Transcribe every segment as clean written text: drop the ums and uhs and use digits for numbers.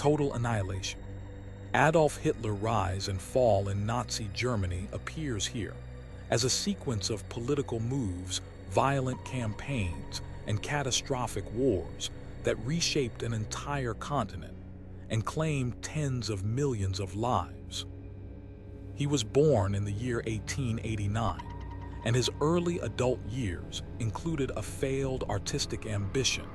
Total annihilation. Adolf Hitler's rise and fall in Nazi Germany appears here as a sequence of political moves, violent campaigns, and catastrophic wars that reshaped an entire continent and claimed tens of millions of lives. He was born in the year 1889, and his early adult years included a failed artistic ambition,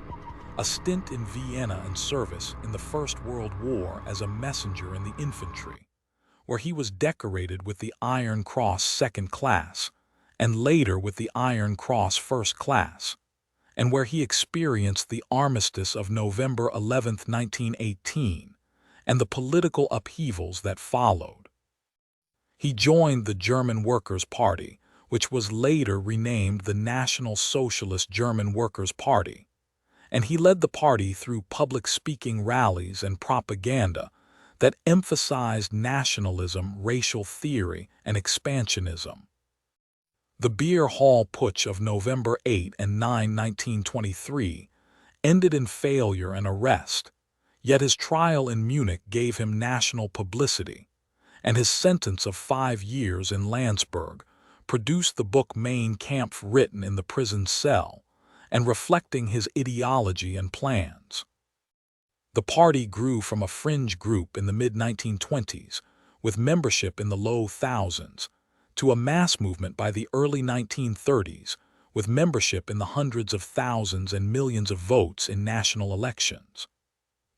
a stint in Vienna and service in the First World War as a messenger in the infantry, where he was decorated with the Iron Cross Second Class and later with the Iron Cross First Class, and where he experienced the armistice of November 11, 1918, and the political upheavals that followed. He joined the German Workers' Party, which was later renamed the National Socialist German Workers' Party, and he led the party through public speaking rallies and propaganda that emphasized nationalism, racial theory, and expansionism. The Beer Hall Putsch of November 8 and 9, 1923, ended in failure and arrest, yet his trial in Munich gave him national publicity, and his sentence of 5 years in Landsberg produced the book Mein Kampf, written in the prison cell and reflecting his ideology and plans. The party grew from a fringe group in the mid-1920s, with membership in the low thousands, to a mass movement by the early 1930s, with membership in the hundreds of thousands and millions of votes in national elections.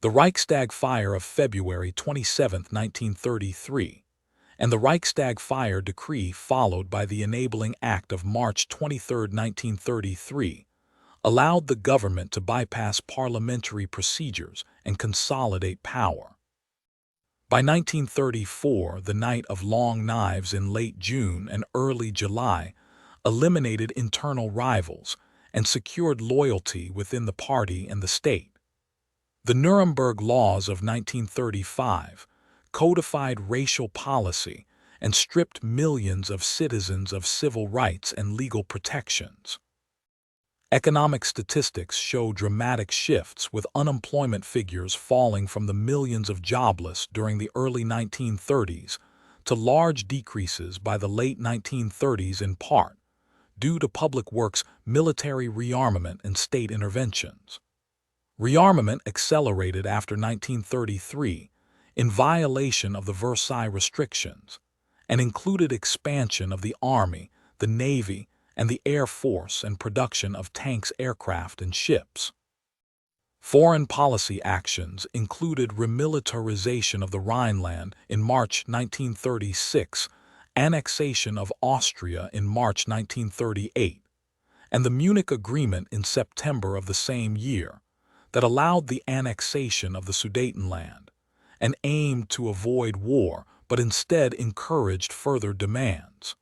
The Reichstag fire of February 27, 1933, and the Reichstag fire decree followed by the Enabling Act of March 23, 1933, allowed the government to bypass parliamentary procedures and consolidate power. By 1934, the Night of Long Knives in late June and early July eliminated internal rivals and secured loyalty within the party and the state. The Nuremberg Laws of 1935 codified racial policy and stripped millions of citizens of civil rights and legal protections. Economic statistics show dramatic shifts, with unemployment figures falling from the millions of jobless during the early 1930s to large decreases by the late 1930s, in part due to public works, military rearmament, and state interventions. Rearmament accelerated after 1933 in violation of the Versailles restrictions and included expansion of the Army, the Navy, and the Air Force, and production of tanks, aircraft, and ships. Foreign policy actions included remilitarization of the Rhineland in March 1936, annexation of Austria in March 1938, and the Munich Agreement in September of the same year that allowed the annexation of the Sudetenland and aimed to avoid war but instead encouraged further demands.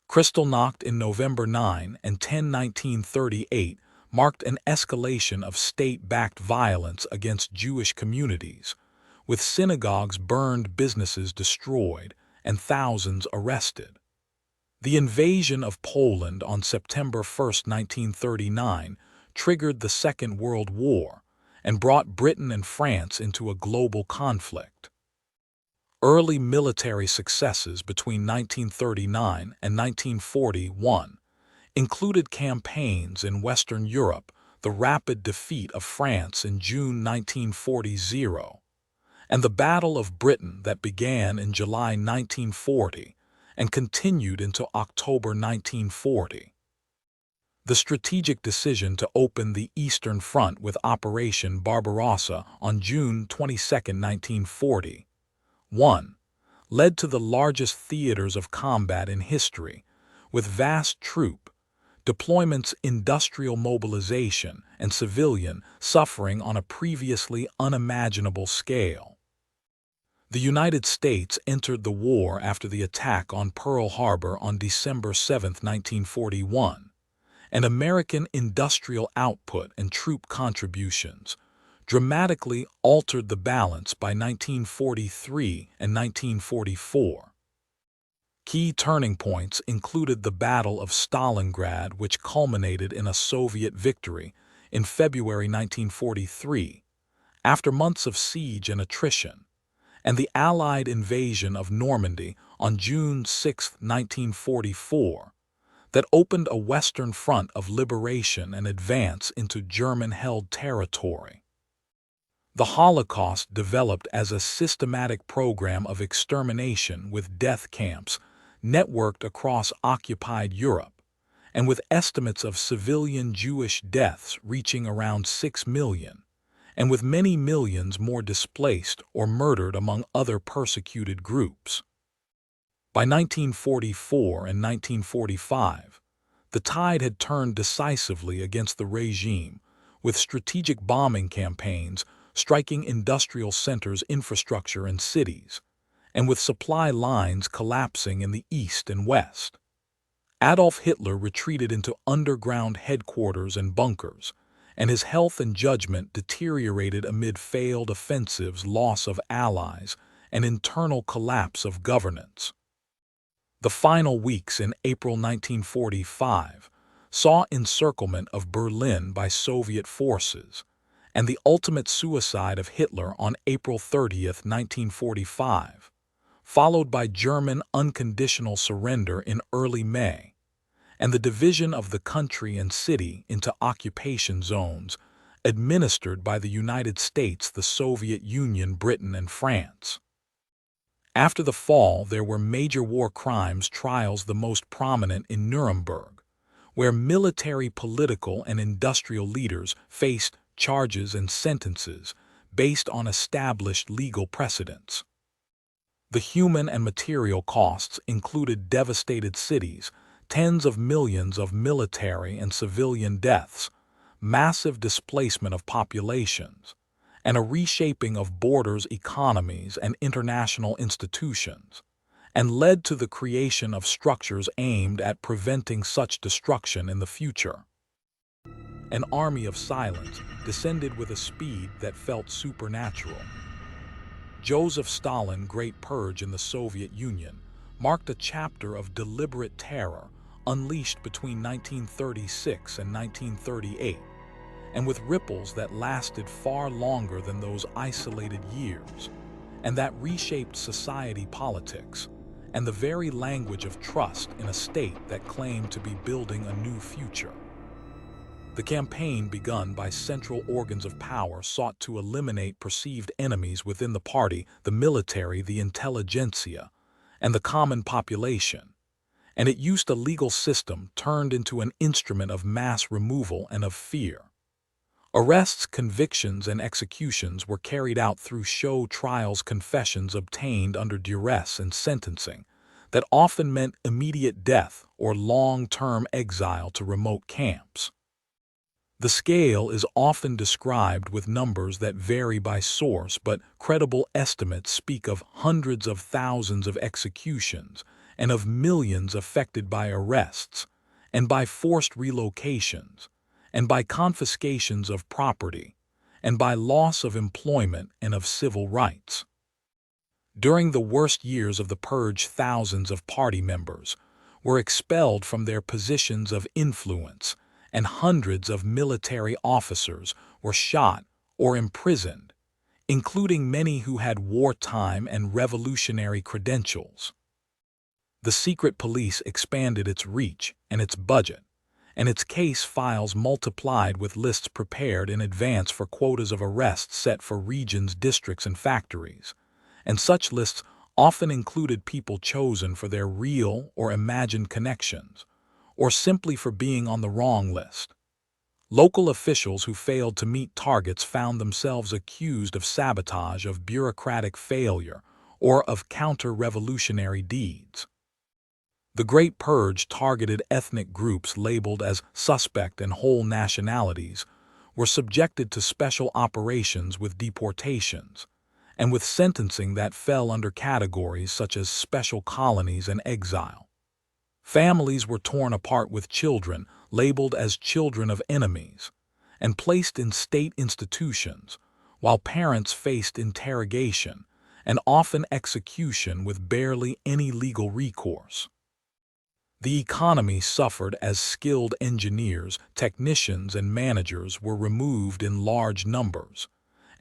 Kristallnacht in November 9 and 10, 1938 marked an escalation of state-backed violence against Jewish communities, with synagogues burned, businesses destroyed, and thousands arrested. The invasion of Poland on September 1, 1939 triggered the Second World War and brought Britain and France into a global conflict. Early military successes between 1939 and 1941 included campaigns in Western Europe, the rapid defeat of France in June 1940, and the Battle of Britain that began in July 1940 and continued into October 1940. The strategic decision to open the Eastern Front with Operation Barbarossa on June 22, 1940, led to the largest theaters of combat in history, with vast troop deployments, industrial mobilization, and civilian suffering on a previously unimaginable scale. The United States entered the war after the attack on Pearl Harbor on December 7, 1941, and American industrial output and troop contributions dramatically altered the balance by 1943 and 1944. Key turning points included the Battle of Stalingrad, which culminated in a Soviet victory in February 1943, after months of siege and attrition, and the Allied invasion of Normandy on June 6, 1944, that opened a Western front of liberation and advance into German-held territory. The Holocaust developed as a systematic program of extermination with death camps networked across occupied Europe, and with estimates of civilian Jewish deaths reaching around 6 million, and with many millions more displaced or murdered among other persecuted groups. By 1944 and 1945, the tide had turned decisively against the regime, with strategic bombing campaigns striking industrial centers, infrastructure, and cities, and with supply lines collapsing in the east and west. Adolf Hitler retreated into underground headquarters and bunkers, and his health and judgment deteriorated amid failed offensives, loss of allies, and internal collapse of governance. The final weeks in April 1945 saw encirclement of Berlin by Soviet forces, and the ultimate suicide of Hitler on April 30, 1945, followed by German unconditional surrender in early May, and the division of the country and city into occupation zones administered by the United States, the Soviet Union, Britain, and France. After the fall, there were major war crimes trials, the most prominent in Nuremberg, where military, political, and industrial leaders faced charges and sentences based on established legal precedents. The human and material costs included devastated cities, tens of millions of military and civilian deaths, massive displacement of populations, and a reshaping of borders, economies, and international institutions, and led to the creation of structures aimed at preventing such destruction in the future. An army of silence descended with a speed that felt supernatural. Joseph Stalin's Great Purge in the Soviet Union marked a chapter of deliberate terror unleashed between 1936 and 1938, and with ripples that lasted far longer than those isolated years, and that reshaped society, politics, and the very language of trust in a state that claimed to be building a new future. The campaign, begun by central organs of power, sought to eliminate perceived enemies within the party, the military, the intelligentsia, and the common population, and it used a legal system turned into an instrument of mass removal and of fear. Arrests, convictions, and executions were carried out through show trials, confessions obtained under duress, and sentencing that often meant immediate death or long-term exile to remote camps. The scale is often described with numbers that vary by source, but credible estimates speak of hundreds of thousands of executions and of millions affected by arrests, and by forced relocations, and by confiscations of property, and by loss of employment and of civil rights. During the worst years of the purge, thousands of party members were expelled from their positions of influence, and hundreds of military officers were shot or imprisoned, including many who had wartime and revolutionary credentials. The secret police expanded its reach and its budget, and its case files multiplied, with lists prepared in advance for quotas of arrests set for regions, districts, and factories, and such lists often included people chosen for their real or imagined connections, or simply for being on the wrong list. Local officials who failed to meet targets found themselves accused of sabotage, of bureaucratic failure, or of counter-revolutionary deeds. The Great Purge targeted ethnic groups labeled as suspect, and whole nationalities were subjected to special operations with deportations, and with sentencing that fell under categories such as special colonies and exile. Families were torn apart, with children labeled as children of enemies and placed in state institutions, while parents faced interrogation and often execution with barely any legal recourse. The economy suffered as skilled engineers, technicians, and managers were removed in large numbers,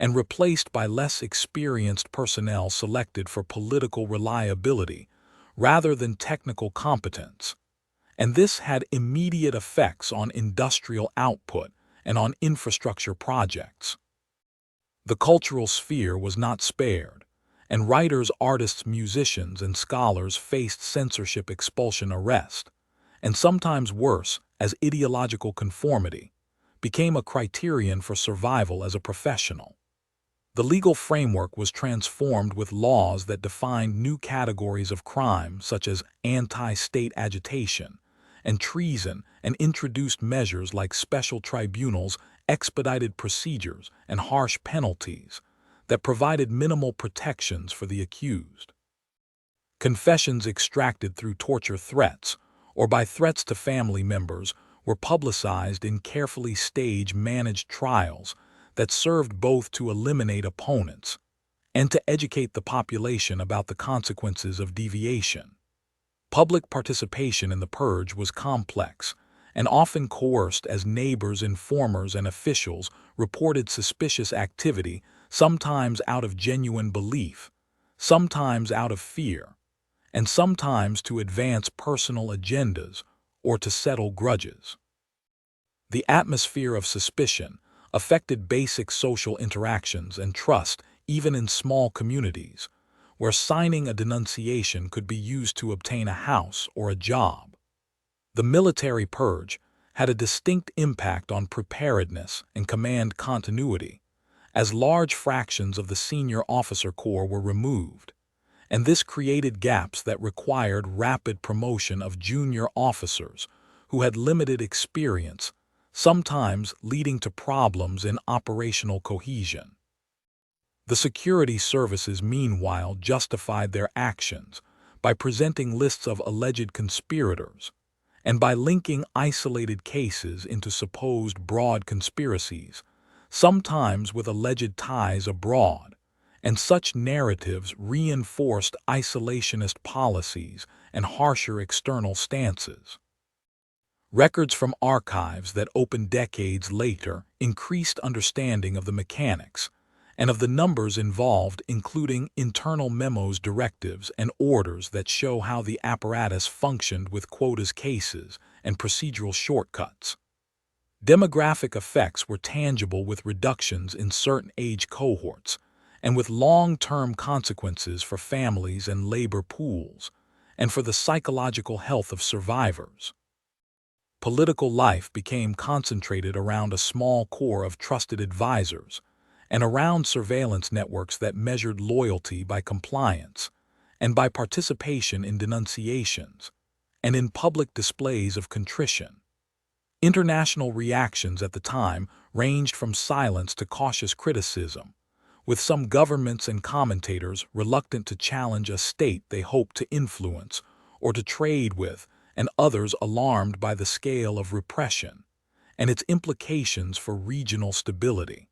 and replaced by less experienced personnel selected for political reliability rather than technical competence. And this had immediate effects on industrial output and on infrastructure projects. The cultural sphere was not spared, and writers, artists, musicians, and scholars faced censorship, expulsion, arrest, and sometimes worse, as ideological conformity became a criterion for survival as a professional. The legal framework was transformed with laws that defined new categories of crime such as anti-state agitation and treason, and introduced measures like special tribunals, expedited procedures, and harsh penalties that provided minimal protections for the accused. Confessions extracted through torture threats or by threats to family members were publicized in carefully managed trials that served both to eliminate opponents and to educate the population about the consequences of deviation. Public participation in the purge was complex and often coerced, as neighbors, informers, and officials reported suspicious activity, sometimes out of genuine belief, sometimes out of fear, and sometimes to advance personal agendas or to settle grudges. The atmosphere of suspicion affected basic social interactions and trust, even in small communities, where signing a denunciation could be used to obtain a house or a job. The military purge had a distinct impact on preparedness and command continuity, as large fractions of the senior officer corps were removed, and this created gaps that required rapid promotion of junior officers who had limited experience, sometimes leading to problems in operational cohesion. The security services, meanwhile, justified their actions by presenting lists of alleged conspirators and by linking isolated cases into supposed broad conspiracies, sometimes with alleged ties abroad, and such narratives reinforced isolationist policies and harsher external stances. Records from archives that opened decades later increased understanding of the mechanics and of the numbers involved, including internal memos, directives, and orders that show how the apparatus functioned with quotas, cases, and procedural shortcuts. Demographic effects were tangible, with reductions in certain age cohorts and with long-term consequences for families and labor pools, and for the psychological health of survivors. Political life became concentrated around a small core of trusted advisors and around surveillance networks that measured loyalty by compliance and by participation in denunciations and in public displays of contrition. International reactions at the time ranged from silence to cautious criticism, with some governments and commentators reluctant to challenge a state they hoped to influence or to trade with, and others alarmed by the scale of repression and its implications for regional stability.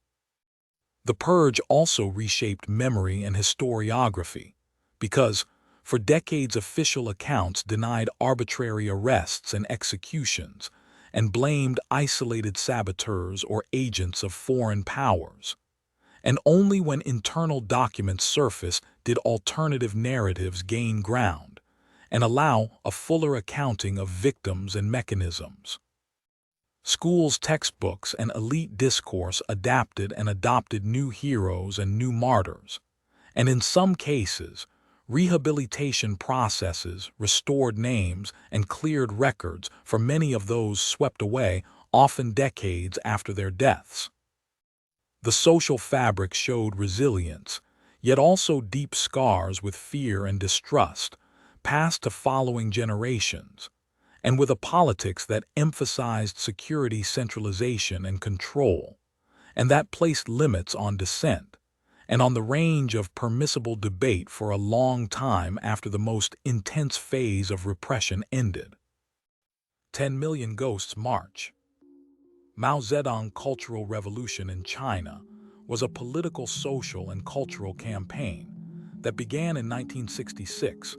The purge also reshaped memory and historiography, because, for decades, official accounts denied arbitrary arrests and executions and blamed isolated saboteurs or agents of foreign powers. And only when internal documents surfaced did alternative narratives gain ground and allow a fuller accounting of victims and mechanisms. Schools' textbooks and elite discourse adapted and adopted new heroes and new martyrs, and in some cases, rehabilitation processes restored names and cleared records for many of those swept away, often decades after their deaths. The social fabric showed resilience, yet also deep scars, with fear and distrust passed to following generations, and with a politics that emphasized security, centralization, and control, and that placed limits on dissent and on the range of permissible debate for a long time after the most intense phase of repression ended. 10 Million Ghosts March. Mao Zedong Cultural Revolution in China was a political, social, and cultural campaign that began in 1966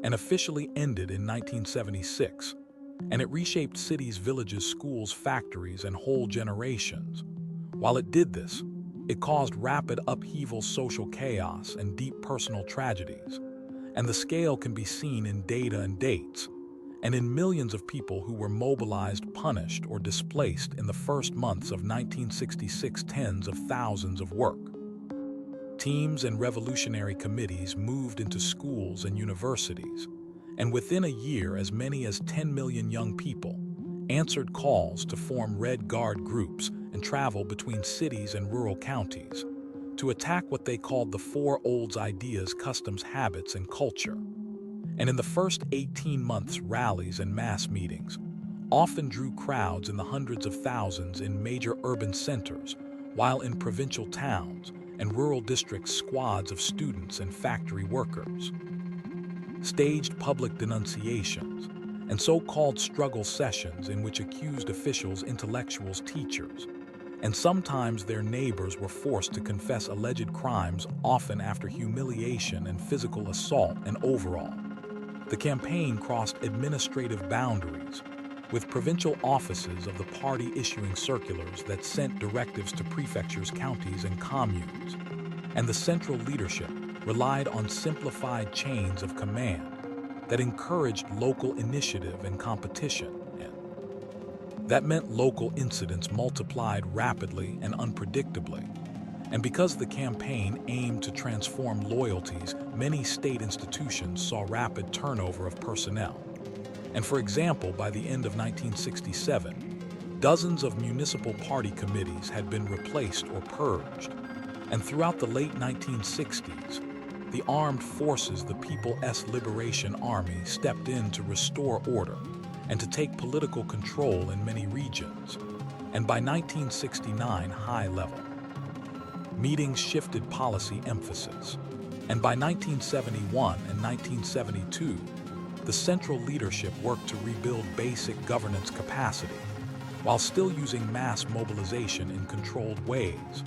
and officially ended in 1976, and it reshaped cities, villages, schools, factories, and whole generations. While it did this, It caused rapid upheaval, social chaos, and deep personal tragedies, and the scale can be seen in data and dates, and in millions of people who were mobilized, punished, or displaced in the first months of 1966, tens of thousands of work. Teams and revolutionary committees moved into schools and universities, and within a year as many as 10 million young people answered calls to form Red Guard groups and travel between cities and rural counties to attack what they called the Four Olds: ideas, customs, habits, and culture. And in the first 18 months, rallies and mass meetings often drew crowds in the hundreds of thousands in major urban centers, while in provincial towns and rural districts, squads of students and factory workers staged public denunciations and so-called struggle sessions in which accused officials, intellectuals, teachers, and sometimes their neighbors were forced to confess alleged crimes, often after humiliation and physical assault. And overall, the campaign crossed administrative boundaries, with provincial offices of the party issuing circulars that sent directives to prefectures, counties, and communes, and the central leadership relied on simplified chains of command that encouraged local initiative and competition. And that meant local incidents multiplied rapidly and unpredictably. And because the campaign aimed to transform loyalties, many state institutions saw rapid turnover of personnel. And for example, by the end of 1967, dozens of municipal party committees had been replaced or purged. And throughout the late 1960s, the armed forces, the People's Liberation Army, stepped in to restore order and to take political control in many regions. And by 1969, high-level meetings shifted policy emphasis. And by 1971 and 1972, the central leadership worked to rebuild basic governance capacity, while still using mass mobilization in controlled ways.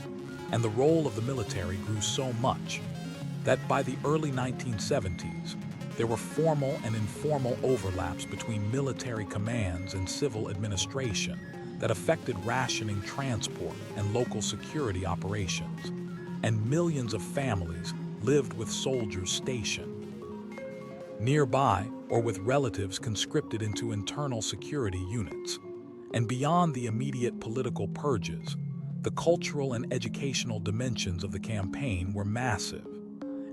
And the role of the military grew so much that by the early 1970s, there were formal and informal overlaps between military commands and civil administration that affected rationing, transport, and local security operations. And millions of families lived with soldiers stationed nearby or with relatives conscripted into internal security units. And beyond the immediate political purges, the cultural and educational dimensions of the campaign were massive.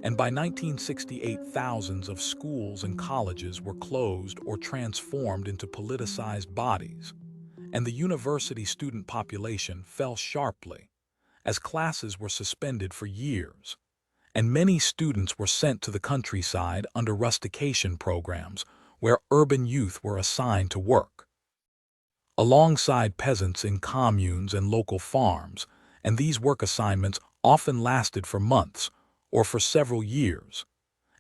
And by 1968, thousands of schools and colleges were closed or transformed into politicized bodies, and the university student population fell sharply, as classes were suspended for years, and many students were sent to the countryside under rustication programs where urban youth were assigned to work alongside peasants in communes and local farms, and these work assignments often lasted for months or for several years,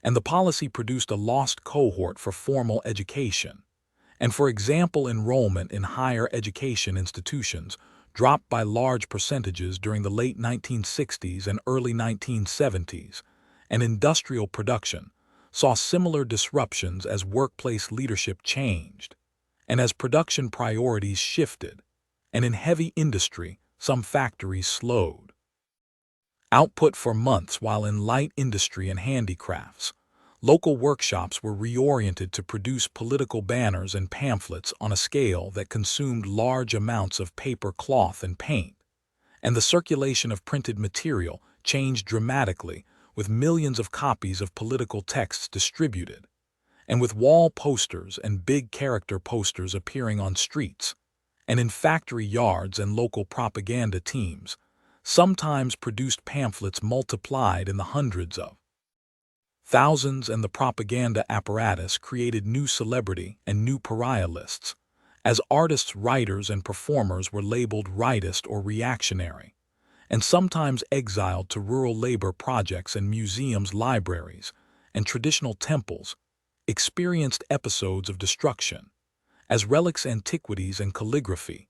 and the policy produced a lost cohort for formal education. And for example, enrollment in higher education institutions dropped by large percentages during the late 1960s and early 1970s, and industrial production saw similar disruptions as workplace leadership changed, and as production priorities shifted, and in heavy industry, some factories slowed output for months, while in light industry and handicrafts, local workshops were reoriented to produce political banners and pamphlets on a scale that consumed large amounts of paper, cloth, and paint. And the circulation of printed material changed dramatically, with millions of copies of political texts distributed, and with wall posters and big character posters appearing on streets, and in factory yards, and local propaganda teams sometimes produced pamphlets multiplied in the hundreds of thousands, and the propaganda apparatus created new celebrity and new pariah lists, as artists, writers, and performers were labeled rightist or reactionary, and sometimes exiled to rural labor projects, and museums, libraries, and traditional temples experienced episodes of destruction, as relics, antiquities, and calligraphy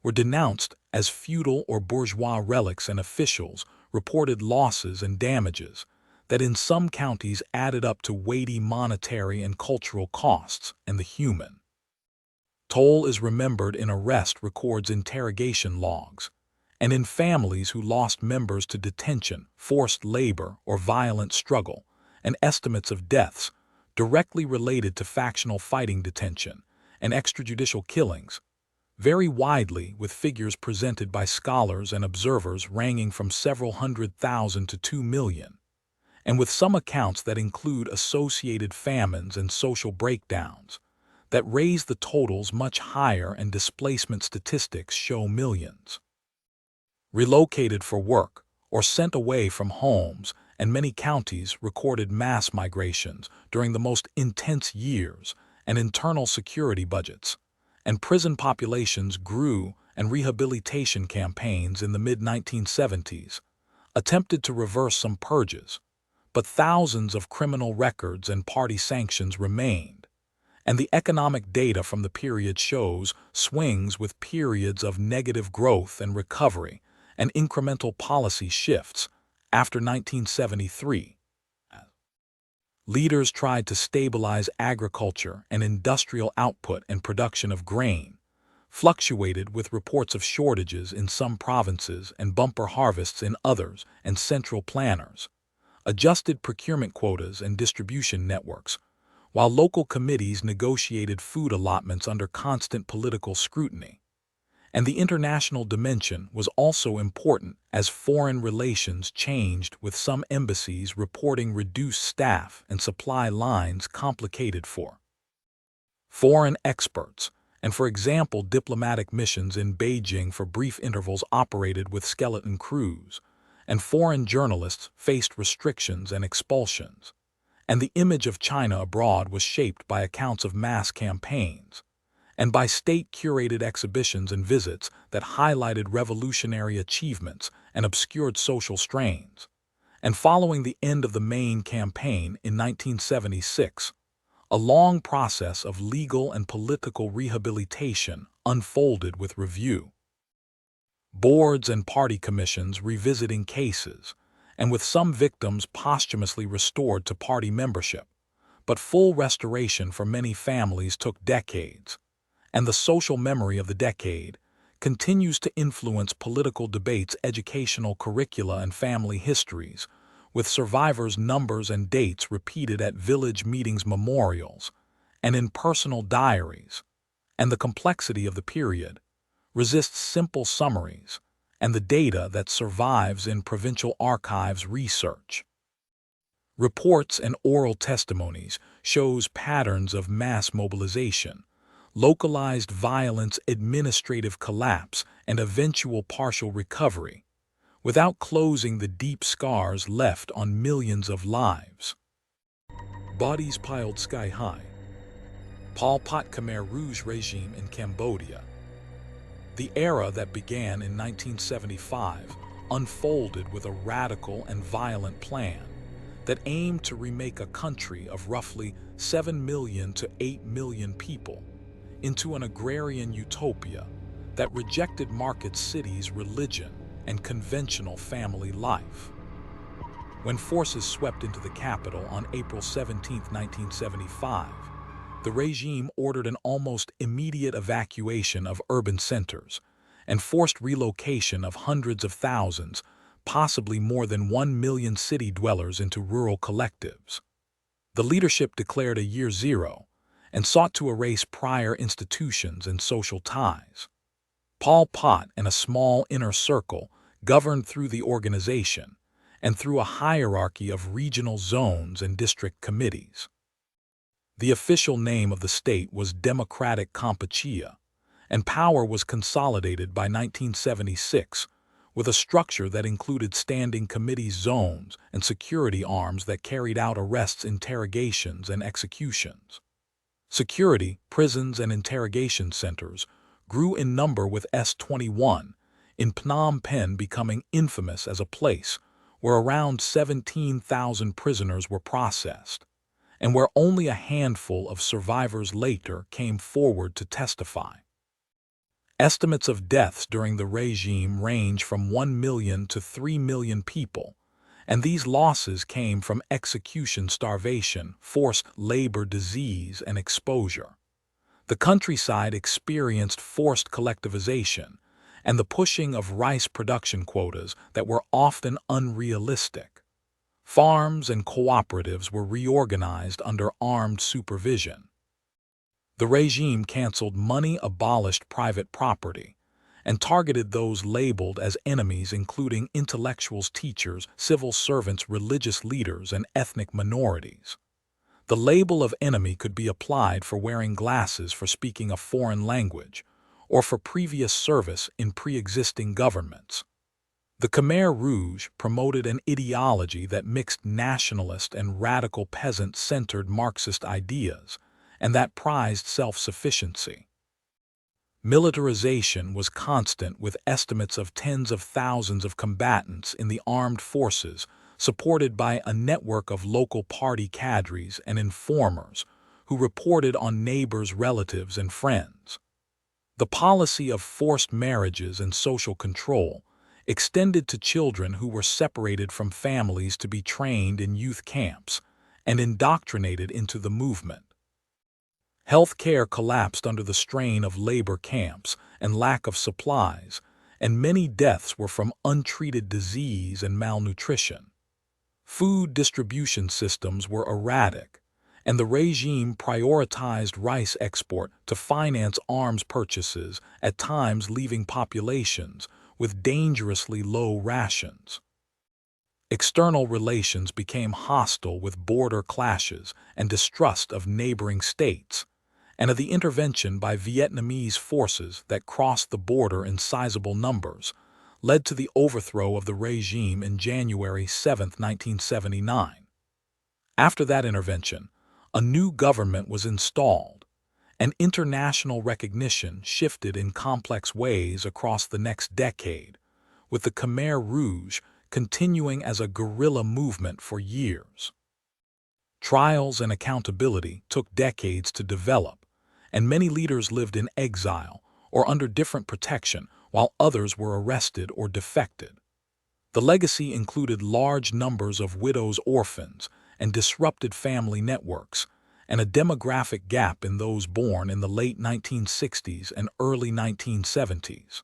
were denounced as feudal or bourgeois relics, and officials reported losses and damages that in some counties added up to weighty monetary and cultural costs. And the human toll is remembered in arrest records, interrogation logs, and in families who lost members to detention, forced labor, or violent struggle, and estimates of deaths directly related to factional fighting detention and extrajudicial killings vary widely, with figures presented by scholars and observers ranging from several 100,000 to 2 million, and with some accounts that include associated famines and social breakdowns that raise the totals much higher, and displacement statistics show millions relocated for work or sent away from homes, and many counties recorded mass migrations during the most intense years, and internal security budgets and prison populations grew, and rehabilitation campaigns in the mid-1970s attempted to reverse some purges, but thousands of criminal records and party sanctions remained, and the economic data from the period shows swings, with periods of negative growth and recovery and incremental policy shifts after 1973. Leaders tried to stabilize agriculture and industrial output and production of grain, fluctuated with reports of shortages in some provinces and bumper harvests in others, and central planners adjusted procurement quotas and distribution networks, while local committees negotiated food allotments under constant political scrutiny. And the international dimension was also important, as foreign relations changed, with some embassies reporting reduced staff and supply lines complicated for foreign experts, and for example diplomatic missions in Beijing for brief intervals operated with skeleton crews, and foreign journalists faced restrictions and expulsions, and the image of China abroad was shaped by accounts of mass campaigns, and by state-curated exhibitions and visits that highlighted revolutionary achievements and obscured social strains. And following the end of the main campaign in 1976, a long process of legal and political rehabilitation unfolded, with review boards and party commissions revisiting cases, and with some victims posthumously restored to party membership. But full restoration for many families took decades, and the social memory of the decade continues to influence political debates, educational curricula, and family histories, with survivors' numbers and dates repeated at village meetings, memorials, and in personal diaries. And the complexity of the period resists simple summaries and the data that survives in provincial archives research. Reports and oral testimonies shows patterns of mass mobilization, localized violence, administrative collapse, and eventual partial recovery, without closing the deep scars left on millions of lives. Bodies piled sky high. Pol Pot Khmer Rouge regime in Cambodia. The era that began in 1975 unfolded with a radical and violent plan that aimed to remake a country of roughly 7 million to 8 million people into an agrarian utopia that rejected market cities, religion, and conventional family life. When forces swept into the capital on April 17, 1975, the regime ordered an almost immediate evacuation of urban centers and forced relocation of hundreds of thousands, possibly more than 1 million city dwellers, into rural collectives. The leadership declared a year zero and sought to erase prior institutions and social ties. Pol Pot and a small inner circle governed through the organization and through a hierarchy of regional zones and district committees. The official name of the state was Democratic Kampuchea, and power was consolidated by 1976 with a structure that included standing committee zones and security arms that carried out arrests, interrogations, and executions. Security, prisons, and interrogation centers grew in number, with S-21 in Phnom Penh becoming infamous as a place where around 17,000 prisoners were processed, and where only a handful of survivors later came forward to testify. Estimates of deaths during the regime range from 1 million to 3 million people, and these losses came from execution, starvation, forced labor, disease, and exposure. The countryside experienced forced collectivization, and the pushing of rice production quotas that were often unrealistic. Farms and cooperatives were reorganized under armed supervision. The regime canceled money-abolished private property and targeted those labeled as enemies, including intellectuals, teachers, civil servants, religious leaders, and ethnic minorities. The label of enemy could be applied for wearing glasses for speaking a foreign language or for previous service in pre-existing governments. The Khmer Rouge promoted an ideology that mixed nationalist and radical peasant-centered Marxist ideas, and that prized self-sufficiency. Militarization was constant, with estimates of tens of thousands of combatants in the armed forces, supported by a network of local party cadres and informers who reported on neighbors, relatives, and friends. The policy of forced marriages and social control extended to children who were separated from families to be trained in youth camps and indoctrinated into the movement. Health care collapsed under the strain of labor camps and lack of supplies, and many deaths were from untreated disease and malnutrition. Food distribution systems were erratic, and the regime prioritized rice export to finance arms purchases, at times leaving populations with dangerously low rations. External relations became hostile, with border clashes and distrust of neighboring states, and of the intervention by Vietnamese forces that crossed the border in sizable numbers, led to the overthrow of the regime in January 7, 1979. After that intervention, a new government was installed, and international recognition shifted in complex ways across the next decade, with the Khmer Rouge continuing as a guerrilla movement for years. Trials and accountability took decades to develop, and many leaders lived in exile or under different protection, while others were arrested or defected. The legacy included large numbers of widows, orphans, and disrupted family networks, and a demographic gap in those born in the late 1960s and early 1970s.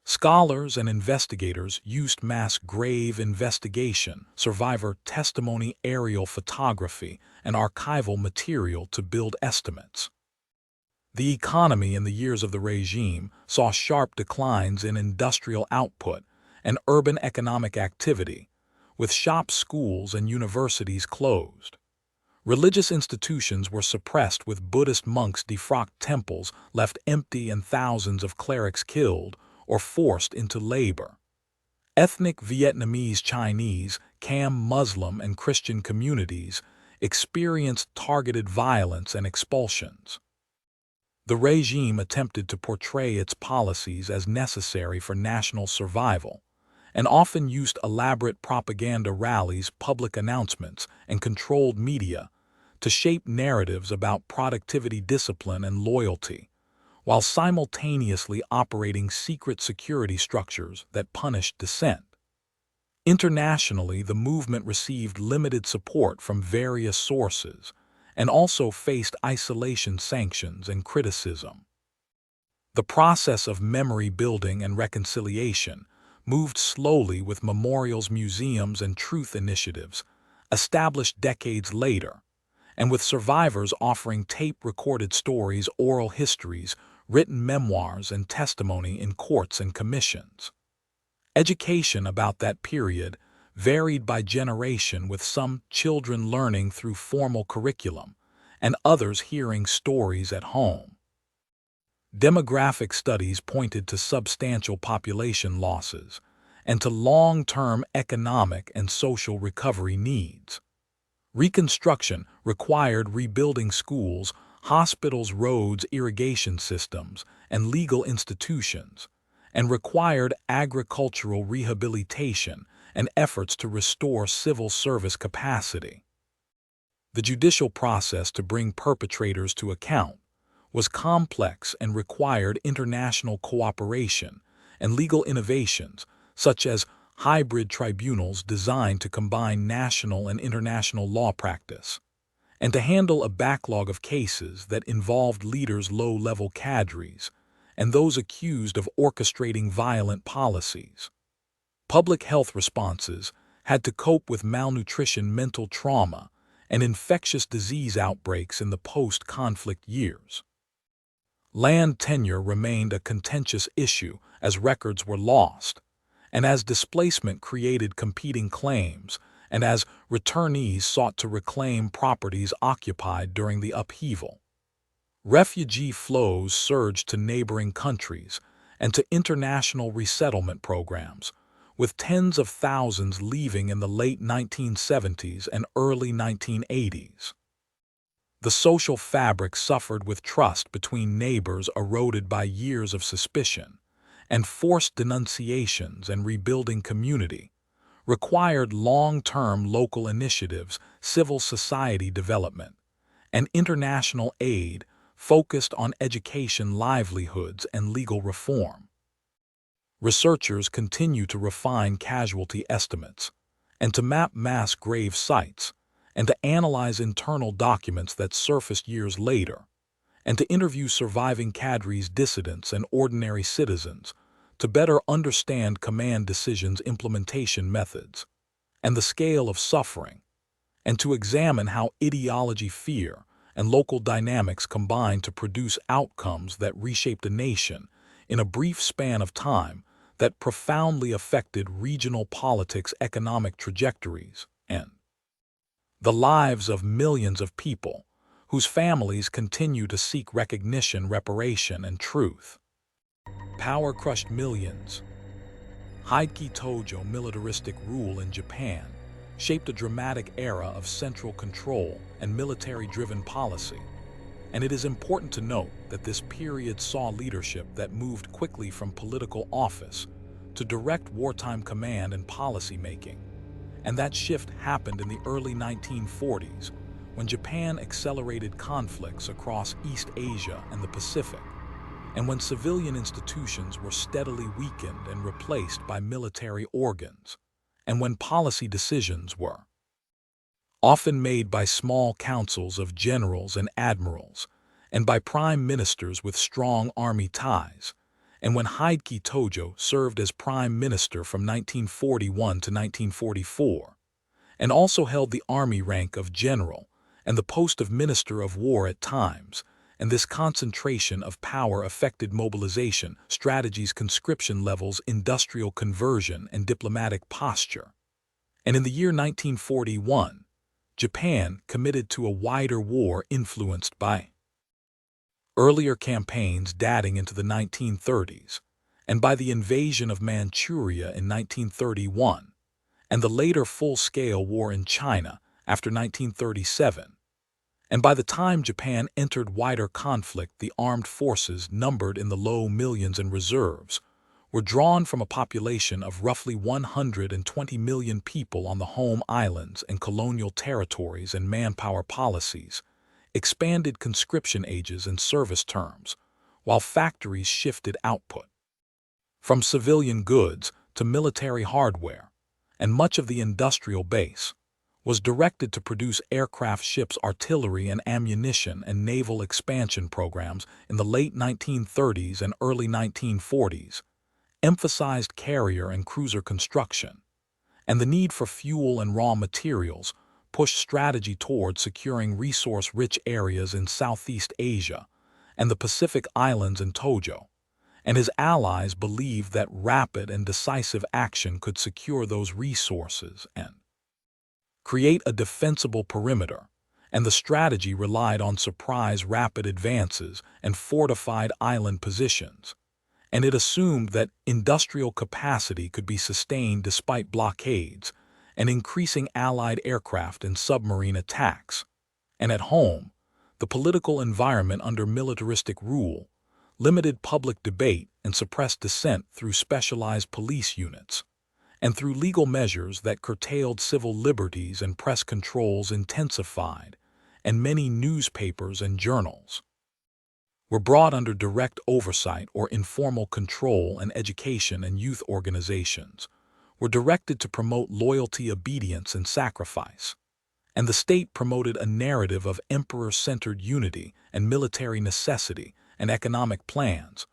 Scholars and investigators used mass grave investigation, survivor testimony, aerial photography, and archival material to build estimates. The economy in the years of the regime saw sharp declines in industrial output and urban economic activity, with shops, schools, and universities closed. Religious institutions were suppressed, with Buddhist monks defrocked, temples left empty, and thousands of clerics killed or forced into labor. Ethnic Vietnamese, Chinese, Khmer, Muslim, and Christian communities experienced targeted violence and expulsions. The regime attempted to portray its policies as necessary for national survival, and often used elaborate propaganda rallies, public announcements, and controlled media to shape narratives about productivity, discipline, and loyalty, while simultaneously operating secret security structures that punished dissent. Internationally, the movement received limited support from various sources, and also faced isolation, sanctions, and criticism. The process of memory building and reconciliation moved slowly, with memorials, museums, and truth initiatives established decades later, and with survivors offering tape-recorded stories, oral histories, written memoirs, and testimony in courts and commissions. Education about that period varied by generation, with some children learning through formal curriculum and others hearing stories at home. Demographic studies pointed to substantial population losses and to long-term economic and social recovery needs. Reconstruction required rebuilding schools, hospitals, roads, irrigation systems, and legal institutions, and required agricultural rehabilitation and efforts to restore civil service capacity. The judicial process to bring perpetrators to account was complex and required international cooperation and legal innovations, such as hybrid tribunals designed to combine national and international law practice, and to handle a backlog of cases that involved leaders, low-level cadres, and those accused of orchestrating violent policies. Public health responses had to cope with malnutrition, mental trauma, and infectious disease outbreaks in the post-conflict years. Land tenure remained a contentious issue as records were lost, and as displacement created competing claims, and as returnees sought to reclaim properties occupied during the upheaval. Refugee flows surged to neighboring countries and to international resettlement programs, with tens of thousands leaving in the late 1970s and early 1980s. The social fabric suffered with trust between neighbors eroded by years of suspicion, and forced denunciations and rebuilding community required long-term local initiatives, civil society development, and international aid focused on education, livelihoods, and legal reform. Researchers continue to refine casualty estimates, and to map mass grave sites, and to analyze internal documents that surfaced years later, and to interview surviving cadres, dissidents, and ordinary citizens to better understand command decisions, implementation methods, and the scale of suffering, and to examine how ideology, fear, and local dynamics combine to produce outcomes that reshaped a nation in a brief span of time that profoundly affected regional politics, economic trajectories, and the lives of millions of people whose families continue to seek recognition, reparation, and truth. Power crushed millions. Heike Tojo militaristic rule in Japan shaped a dramatic era of central control and military-driven policy, and it is important to note that this period saw leadership that moved quickly from political office to direct wartime command and policy making, and that shift happened in the early 1940s when Japan accelerated conflicts across East Asia and the Pacific, and when civilian institutions were steadily weakened and replaced by military organs, and when policy decisions were often made by small councils of generals and admirals, and by prime ministers with strong army ties, and when Heike Tojo served as prime minister from 1941 to 1944, and also held the army rank of general and the post of minister of war at times, and this concentration of power affected mobilization, strategies, conscription levels, industrial conversion, and diplomatic posture. And in the year 1941, Japan committed to a wider war influenced by earlier campaigns dating into the 1930s, and by the invasion of Manchuria in 1931, and the later full-scale war in China after 1937. And by the time Japan entered wider conflict, the armed forces, numbered in the low millions and reserves, were drawn from a population of roughly 120 million people on the home islands and colonial territories, and manpower policies expanded conscription ages and service terms, while factories shifted output from civilian goods to military hardware, and much of the industrial base was directed to produce aircraft, ships, artillery, and ammunition, and naval expansion programs in the late 1930s and early 1940s emphasized carrier and cruiser construction, and the need for fuel and raw materials pushed strategy toward securing resource-rich areas in Southeast Asia and the Pacific Islands, and Tojo and his allies believed that rapid and decisive action could secure those resources and create a defensible perimeter, and the strategy relied on surprise rapid advances and fortified island positions, and it assumed that industrial capacity could be sustained despite blockades and increasing Allied aircraft and submarine attacks. And at home, the political environment under militaristic rule limited public debate and suppressed dissent through specialized police units, and through legal measures that curtailed civil liberties and press controls intensified, and many newspapers and journals were brought under direct oversight or informal control, and education and youth organizations were directed to promote loyalty, obedience, and sacrifice, and the state promoted a narrative of emperor-centered unity and military necessity and economic plans,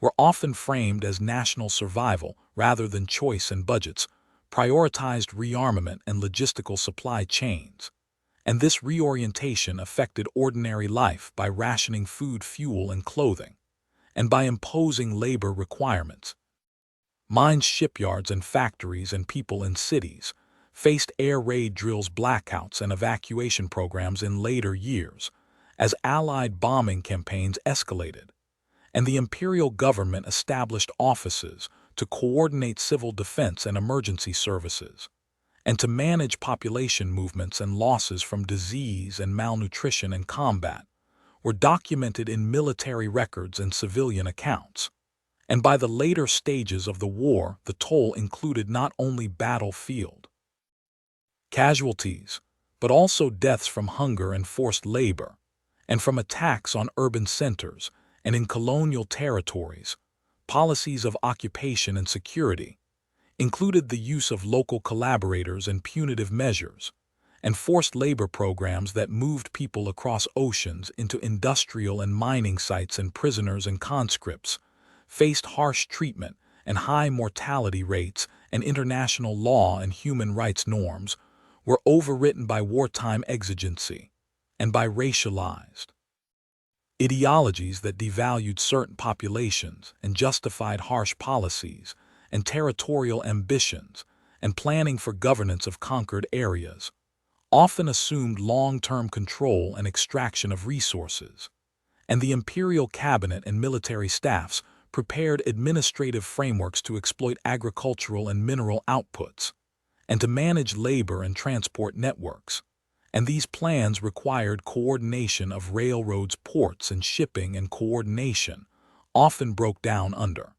were often framed as national survival rather than choice and budgets, prioritized rearmament and logistical supply chains. And this reorientation affected ordinary life by rationing food, fuel, and clothing, and by imposing labor requirements. Mines, shipyards, and factories and people in cities faced air raid drills, blackouts, and evacuation programs in later years as Allied bombing campaigns escalated, and the imperial government established offices to coordinate civil defense and emergency services, and to manage population movements and losses from disease and malnutrition and combat, were documented in military records and civilian accounts. And by the later stages of the war, the toll included not only battlefield casualties, but also deaths from hunger and forced labor, and from attacks on urban centers and in colonial territories. Policies of occupation and security included the use of local collaborators and punitive measures, and forced labor programs that moved people across oceans into industrial and mining sites, and prisoners and conscripts faced harsh treatment and high mortality rates, and international law and human rights norms were overwritten by wartime exigency and by racialized ideologies that devalued certain populations and justified harsh policies and territorial ambitions, and planning for governance of conquered areas often assumed long-term control and extraction of resources, and the imperial cabinet and military staffs prepared administrative frameworks to exploit agricultural and mineral outputs, and to manage labor and transport networks, and these plans required coordination of railroads, ports, and shipping, and coordination often broke down under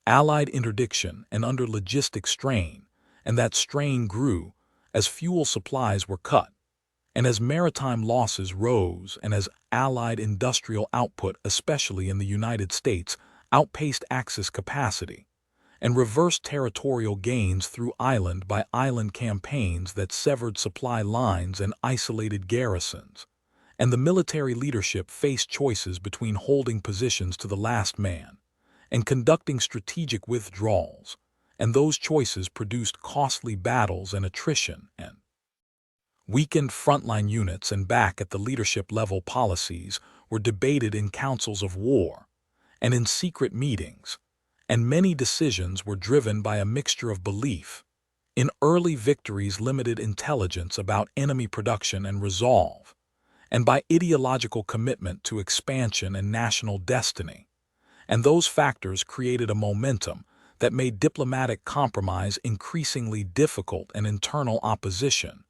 Allied interdiction and under logistic strain, and that strain grew as fuel supplies were cut, and as maritime losses rose, and as Allied industrial output, especially in the United States, outpaced Axis capacity, and reversed territorial gains through island-by-island campaigns that severed supply lines and isolated garrisons, and the military leadership faced choices between holding positions to the last man and conducting strategic withdrawals, and those choices produced costly battles and attrition, and weakened frontline units. And back at the leadership level, policies were debated in councils of war and in secret meetings, and many decisions were driven by a mixture of belief in early victories, limited intelligence about enemy production and resolve, and by ideological commitment to expansion and national destiny. And those factors created a momentum that made diplomatic compromise increasingly difficult, and internal opposition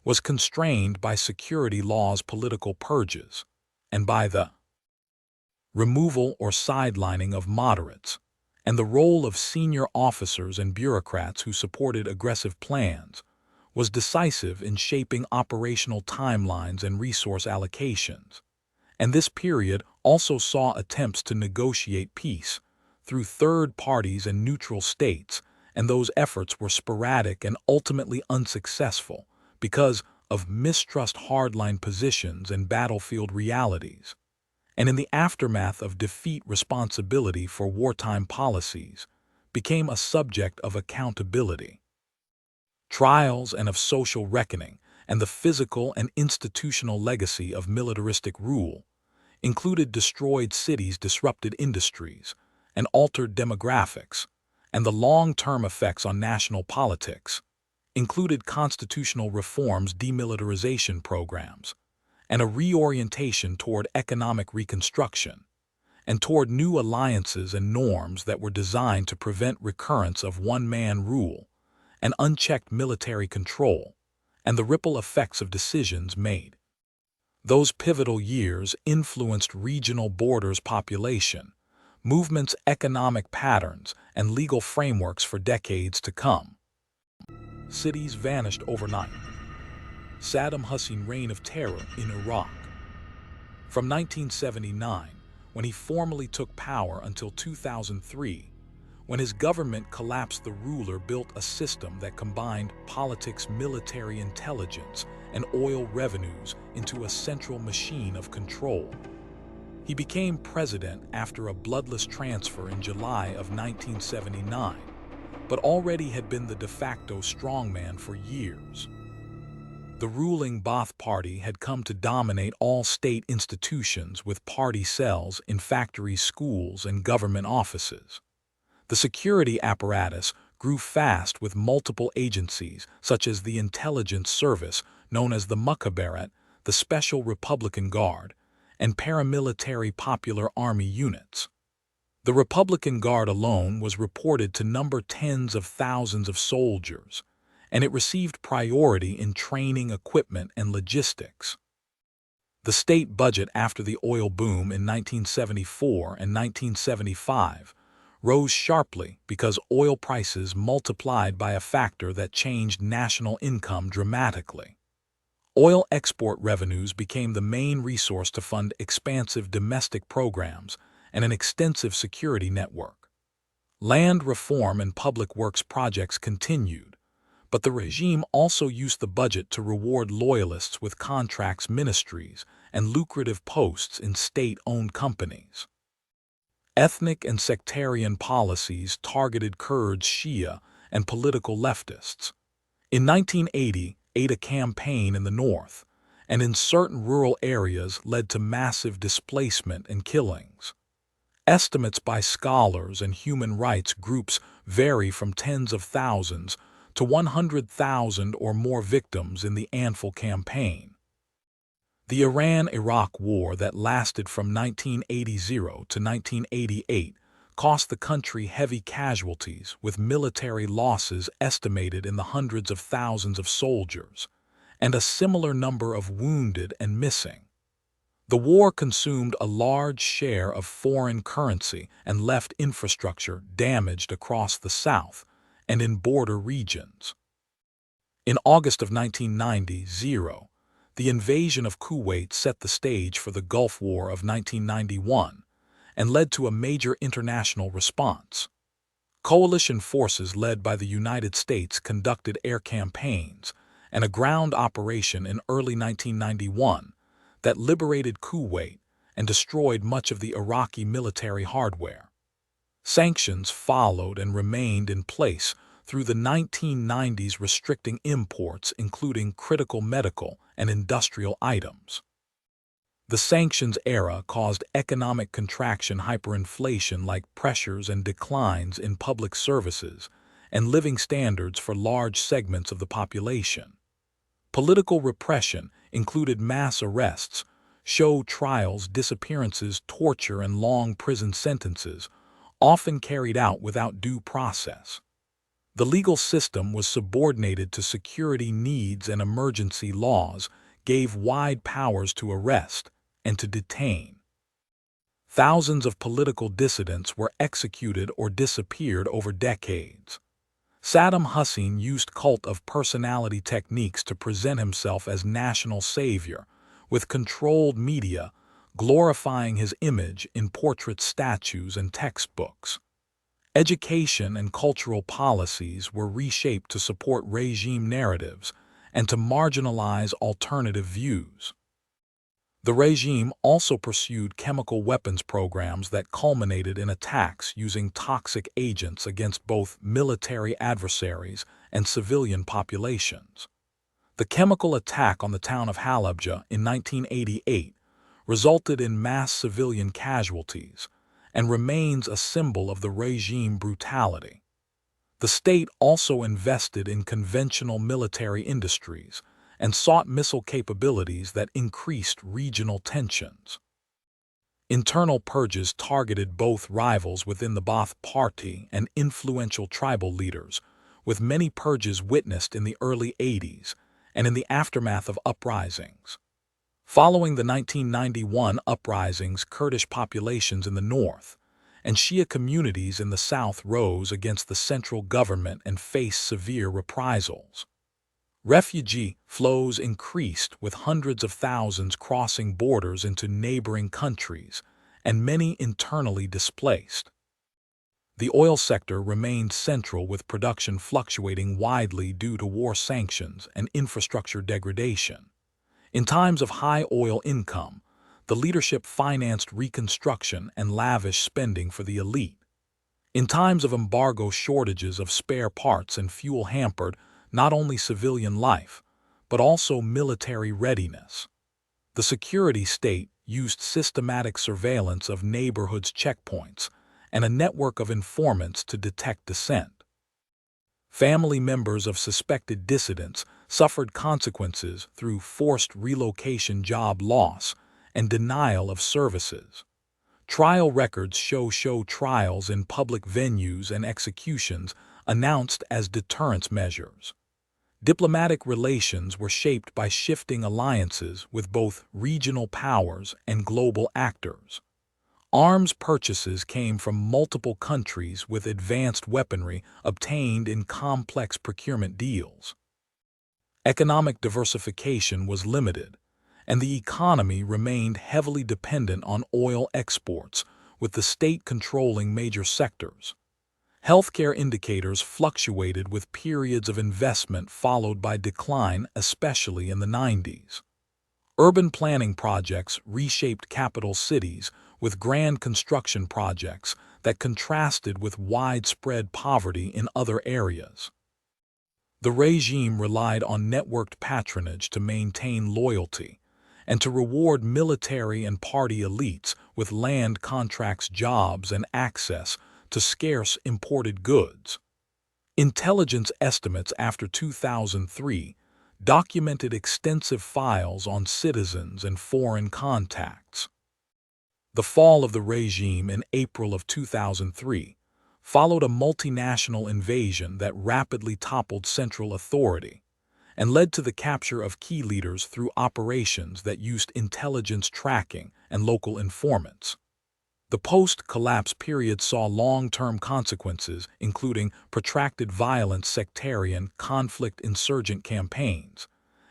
was constrained by security laws, political purges, and by the removal or sidelining of moderates, and the role of senior officers and bureaucrats who supported aggressive plans was decisive in shaping operational timelines and resource allocations. And this period also saw attempts to negotiate peace through third parties and neutral states, and those efforts were sporadic and ultimately unsuccessful because of mistrust, hardline positions, and battlefield realities. And in the aftermath of defeat, responsibility for wartime policies became a subject of accountability, trials, and of social reckoning, and the physical and institutional legacy of militaristic rule included destroyed cities, disrupted industries, and altered demographics, and the long-term effects on national politics included constitutional reforms, demilitarization programs, and a reorientation toward economic reconstruction, and toward new alliances and norms that were designed to prevent recurrence of one-man rule and unchecked military control, and the ripple effects of decisions made. Those pivotal years influenced regional borders, population movements, economic patterns, and legal frameworks for decades to come. Cities vanished overnight. Saddam Hussein's reign of terror in Iraq. From 1979, when he formally took power, until 2003, when his government collapsed, the ruler built a system that combined politics, military intelligence, and oil revenues into a central machine of control. He became president after a bloodless transfer in July of 1979, but already had been the de facto strongman for years. The ruling Ba'ath Party had come to dominate all state institutions with party cells in factories, schools, and government offices. The security apparatus grew fast with multiple agencies such as the intelligence service known as the Mukhabarat, the Special Republican Guard, and paramilitary Popular Army units. The Republican Guard alone was reported to number tens of thousands of soldiers, and it received priority in training, equipment, and logistics. The state budget after the oil boom in 1974 and 1975 rose sharply because oil prices multiplied by a factor that changed national income dramatically. Oil export revenues became the main resource to fund expansive domestic programs and an extensive security network. Land reform and public works projects continued, but the regime also used the budget to reward loyalists with contracts, ministries, and lucrative posts in state-owned companies. Ethnic and sectarian policies targeted Kurds, Shia, and political leftists. In 1980, a campaign in the north, and in certain rural areas led to massive displacement and killings. Estimates by scholars and human rights groups vary from tens of thousands to 100,000 or more victims in the Anfal campaign. The Iran-Iraq War that lasted from 1980 to 1988 cost the country heavy casualties, with military losses estimated in the hundreds of thousands of soldiers, and a similar number of wounded and missing. The war consumed a large share of foreign currency and left infrastructure damaged across the South and in border regions. In August of 1990, the invasion of Kuwait set the stage for the Gulf War of 1991 and led to a major international response. Coalition forces led by the United States conducted air campaigns and a ground operation in early 1991 that liberated Kuwait and destroyed much of the Iraqi military hardware. Sanctions followed and remained in place through the 1990s, restricting imports, including critical medical and industrial items. The sanctions era caused economic contraction, hyperinflation like pressures and declines in public services and living standards for large segments of the population. Political repression included mass arrests, show trials, disappearances, torture, and long prison sentences, often carried out without due process. The legal system was subordinated to security needs, and emergency laws gave wide powers to arrest and to detain. Thousands of political dissidents were executed or disappeared over decades. Saddam Hussein used cult of personality techniques to present himself as national savior, with controlled media glorifying his image in portrait statues and textbooks. Education and cultural policies were reshaped to support regime narratives and to marginalize alternative views. The regime also pursued chemical weapons programs that culminated in attacks using toxic agents against both military adversaries and civilian populations. The chemical attack on the town of Halabja in 1988 resulted in mass civilian casualties and remains a symbol of the regime brutality. The state also invested in conventional military industries and sought missile capabilities that increased regional tensions. Internal purges targeted both rivals within the Ba'ath Party and influential tribal leaders, with many purges witnessed in the early 80s and in the aftermath of uprisings. Following the 1991 uprisings, Kurdish populations in the north and Shia communities in the south rose against the central government and faced severe reprisals. Refugee flows increased, with hundreds of thousands crossing borders into neighboring countries and many internally displaced. The oil sector remained central, with production fluctuating widely due to war sanctions and infrastructure degradation. In times of high oil income, the leadership financed reconstruction and lavish spending for the elite. In times of embargo, shortages of spare parts and fuel hampered not only civilian life, but also military readiness. The security state used systematic surveillance of neighborhoods' checkpoints and a network of informants to detect dissent. Family members of suspected dissidents suffered consequences through forced relocation, job loss, and denial of services. Trial records show trials in public venues and executions announced as deterrence measures. Diplomatic relations were shaped by shifting alliances with both regional powers and global actors. Arms purchases came from multiple countries with advanced weaponry obtained in complex procurement deals. Economic diversification was limited, and the economy remained heavily dependent on oil exports, with the state controlling major sectors. Healthcare indicators fluctuated with periods of investment followed by decline, especially in the 90s. Urban planning projects reshaped capital cities with grand construction projects that contrasted with widespread poverty in other areas. The regime relied on networked patronage to maintain loyalty and to reward military and party elites with land contracts, jobs, and access to scarce imported goods. Intelligence estimates after 2003 documented extensive files on citizens and foreign contacts. The fall of the regime in April of 2003 followed a multinational invasion that rapidly toppled central authority and led to the capture of key leaders through operations that used intelligence tracking and local informants. The post-collapse period saw long-term consequences, including protracted violence, sectarian conflict, insurgent campaigns,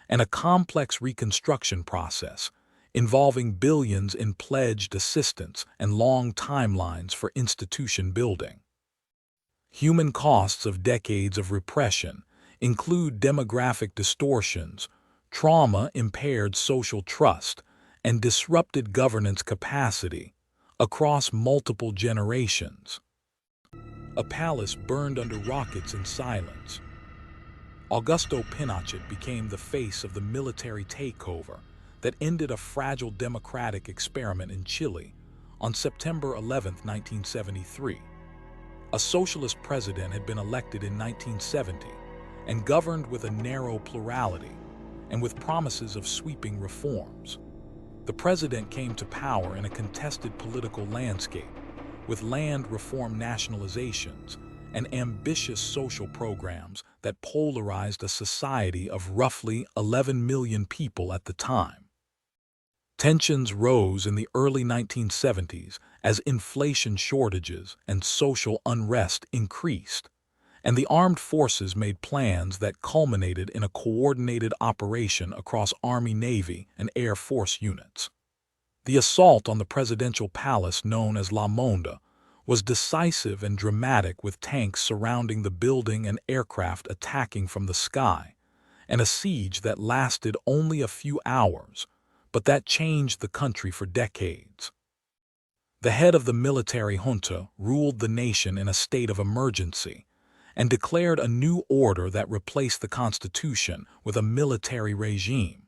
and a complex reconstruction process involving billions in pledged assistance and long timelines for institution building. Human costs of decades of repression include demographic distortions, trauma, impaired social trust, and disrupted governance capacity across multiple generations. A palace burned under rockets in silence. Augusto Pinochet became the face of the military takeover that ended a fragile democratic experiment in Chile on September 11, 1973. A socialist president had been elected in 1970 and governed with a narrow plurality and with promises of sweeping reforms. The president came to power in a contested political landscape, with land reform nationalizations and ambitious social programs that polarized a society of roughly 11 million people at the time. Tensions rose in the early 1970s as inflation, shortages, and social unrest increased, and the armed forces made plans that culminated in a coordinated operation across Army, Navy, and Air Force units. The assault on the presidential palace, known as La Monda, was decisive and dramatic, with tanks surrounding the building and aircraft attacking from the sky, and a siege that lasted only a few hours, but that changed the country for decades. The head of the military junta ruled the nation in a state of emergency and declared a new order that replaced the constitution with a military regime.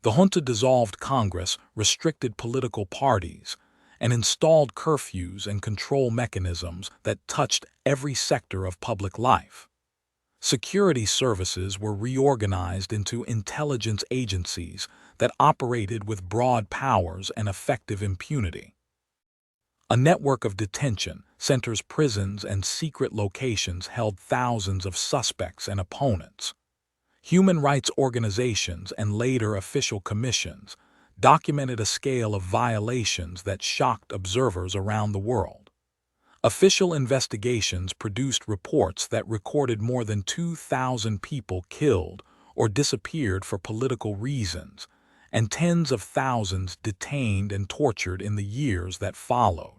The junta dissolved Congress, restricted political parties, and installed curfews and control mechanisms that touched every sector of public life. Security services were reorganized into intelligence agencies that operated with broad powers and effective impunity. A network of detention centers, prisons, and secret locations held thousands of suspects and opponents. Human rights organizations and later official commissions documented a scale of violations that shocked observers around the world. Official investigations produced reports that recorded more than 2,000 people killed or disappeared for political reasons, and tens of thousands detained and tortured in the years that followed.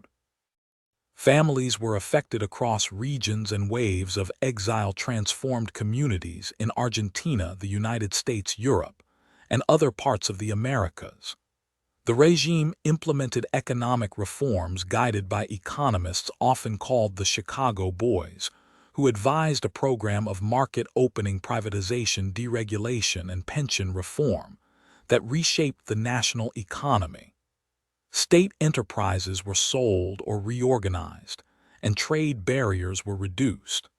Families were affected across regions, and waves of exile transformed communities in Argentina, the United States, Europe, and other parts of the Americas. The regime implemented economic reforms guided by economists often called the Chicago Boys, who advised a program of market-opening privatization, deregulation, and pension reform that reshaped the national economy. State enterprises were sold or reorganized, and trade barriers were reduced.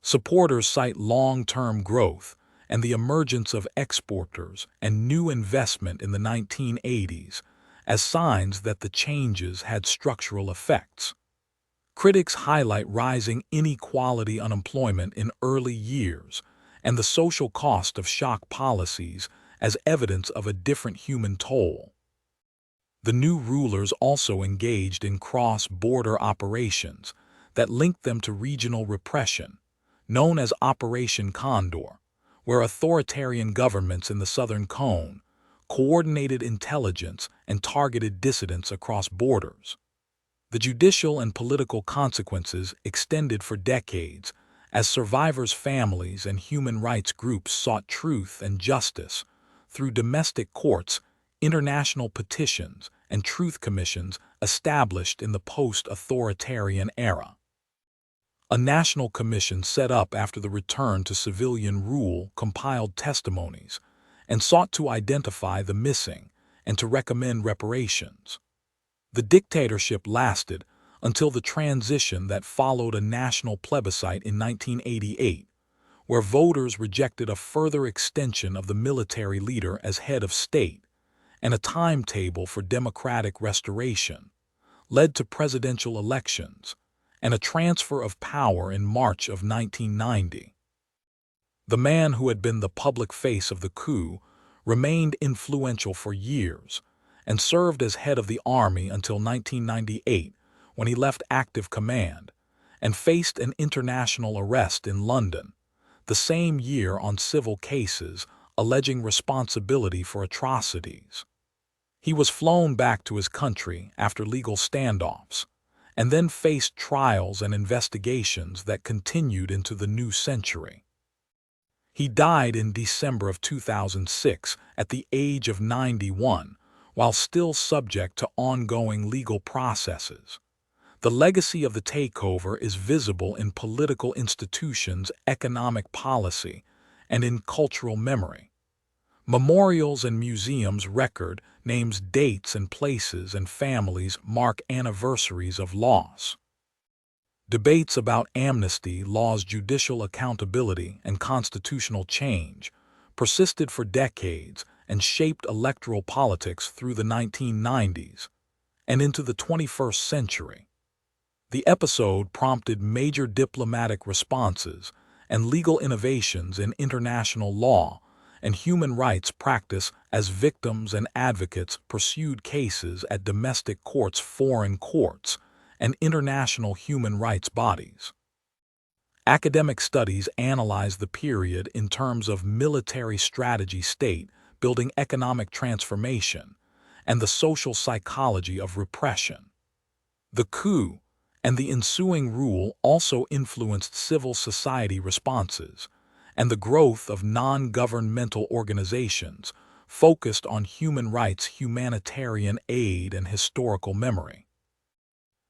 Supporters cite long-term growth and the emergence of exporters and new investment in the 1980s as signs that the changes had structural effects. Critics highlight rising inequality, unemployment in early years, and the social cost of shock policies as evidence of a different human toll. The new rulers also engaged in cross-border operations that linked them to regional repression, known as Operation Condor, where authoritarian governments in the Southern Cone coordinated intelligence and targeted dissidents across borders. The judicial and political consequences extended for decades as survivors' families and human rights groups sought truth and justice through domestic courts, international petitions, and truth commissions established in the post-authoritarian era. A national commission set up after the return to civilian rule compiled testimonies and sought to identify the missing and to recommend reparations. The dictatorship lasted until the transition that followed a national plebiscite in 1988, where voters rejected a further extension of the military leader as head of state, and a timetable for democratic restoration led to presidential elections and a transfer of power in March of 1990. The man who had been the public face of the coup remained influential for years and served as head of the army until 1998, when he left active command and faced an international arrest in London the same year on civil cases alleging responsibility for atrocities. He was flown back to his country after legal standoffs, and then faced trials and investigations that continued into the new century. He died in December of 2006 at the age of 91, while still subject to ongoing legal processes. The legacy of the takeover is visible in political institutions, economic policy, and in cultural memory. Memorials and museums record names, dates, and places, and families mark anniversaries of loss. Debates about amnesty laws, judicial accountability, and constitutional change persisted for decades and shaped electoral politics through the 1990s and into the 21st century. The episode prompted major diplomatic responses and legal innovations in international law and human rights practice as victims and advocates pursued cases at domestic courts, foreign courts, and international human rights bodies. Academic studies analyze the period in terms of military strategy, state building, economic transformation, and the social psychology of repression. The coup and the ensuing rule also influenced civil society responses and the growth of non-governmental organizations focused on human rights, humanitarian aid, and historical memory.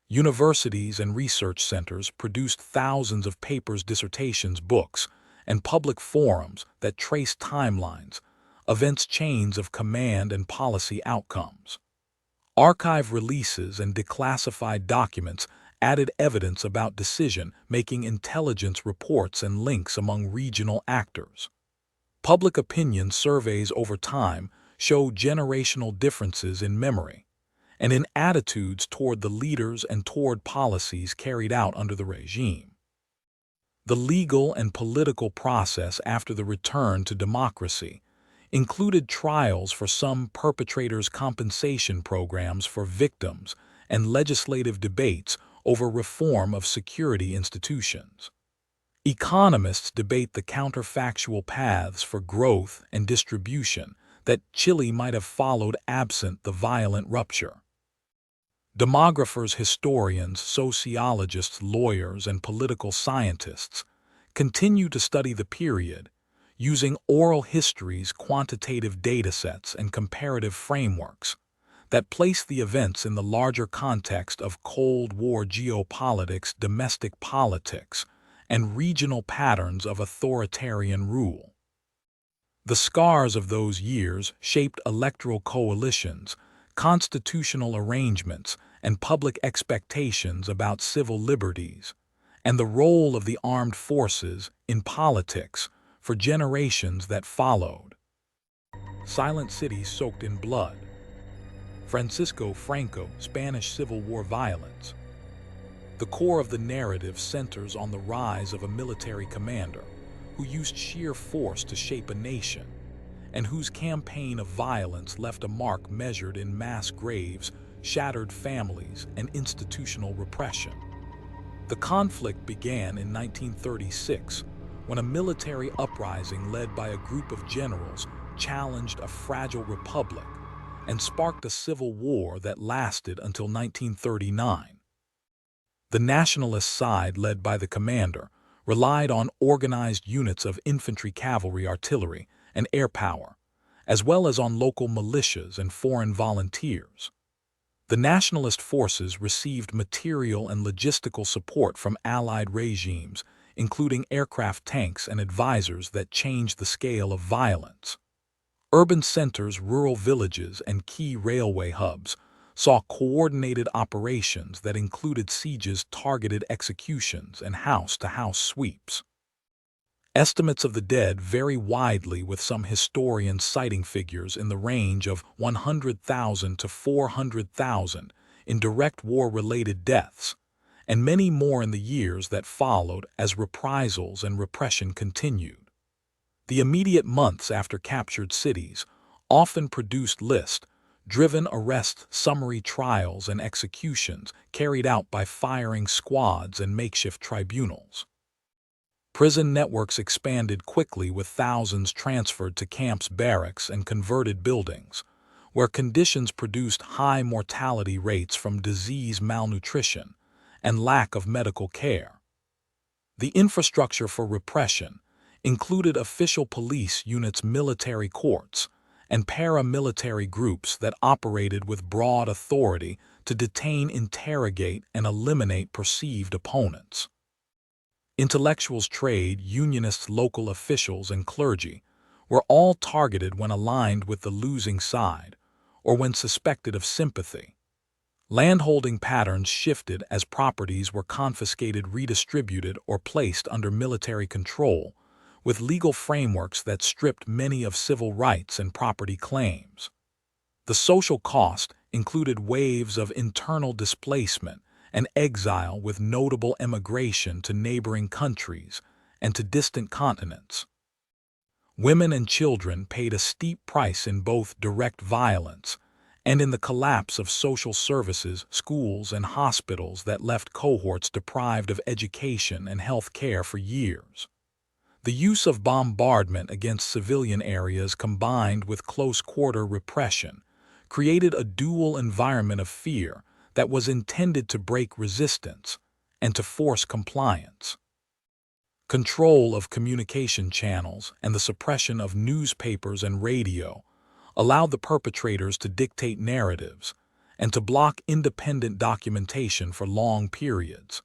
Universities and research centers produced thousands of papers, dissertations, books, and public forums that trace timelines, events, chains of command, and policy outcomes. Archive releases and declassified documents added evidence about decision-making, intelligence reports, and links among regional actors. Public opinion surveys over time show generational differences in memory and in attitudes toward the leaders and toward policies carried out under the regime. The legal and political process after the return to democracy included trials for some perpetrators, compensation programs for victims, and legislative debates over reform of security institutions. Economists debate the counterfactual paths for growth and distribution that Chile might have followed absent the violent rupture. Demographers, historians, sociologists, lawyers, and political scientists continue to study the period using oral histories, quantitative datasets, and comparative frameworks, that place the events in the larger context of Cold War geopolitics, domestic politics, and regional patterns of authoritarian rule. The scars of those years shaped electoral coalitions, constitutional arrangements, and public expectations about civil liberties, and the role of the armed forces in politics for generations that followed. Silent cities soaked in blood. Francisco Franco, Spanish Civil War violence. The core of the narrative centers on the rise of a military commander who used sheer force to shape a nation, and whose campaign of violence left a mark measured in mass graves, shattered families, and institutional repression. The conflict began in 1936, when a military uprising led by a group of generals challenged a fragile republic and sparked a civil war that lasted until 1939. The nationalist side, led by the commander, relied on organized units of infantry, cavalry, artillery, and air power, as well as on local militias and foreign volunteers. The nationalist forces received material and logistical support from Allied regimes, including aircraft, tanks, and advisors that changed the scale of violence. Urban centers, rural villages, and key railway hubs saw coordinated operations that included sieges, targeted executions, and house-to-house sweeps. Estimates of the dead vary widely, with some historians citing figures in the range of 100,000 to 400,000 in direct war-related deaths, and many more in the years that followed as reprisals and repression continued. The immediate months after captured cities often produced list-driven arrests, summary trials, and executions carried out by firing squads and makeshift tribunals. Prison networks expanded quickly, with thousands transferred to camps, barracks, and converted buildings, where conditions produced high mortality rates from disease, malnutrition, and lack of medical care. The infrastructure for repression included official police units, military courts, and paramilitary groups that operated with broad authority to detain, interrogate, and eliminate perceived opponents. Intellectuals, trade unionists, local officials, and clergy were all targeted when aligned with the losing side or when suspected of sympathy. Landholding patterns shifted as properties were confiscated, redistributed, or placed under military control, with legal frameworks that stripped many of civil rights and property claims. The social cost included waves of internal displacement and exile, with notable emigration to neighboring countries and to distant continents. Women and children paid a steep price in both direct violence and in the collapse of social services, schools, and hospitals that left cohorts deprived of education and health care for years. The use of bombardment against civilian areas, combined with close-quarter repression, created a dual environment of fear that was intended to break resistance and to force compliance. Control of communication channels and the suppression of newspapers and radio allowed the perpetrators to dictate narratives and to block independent documentation for long periods.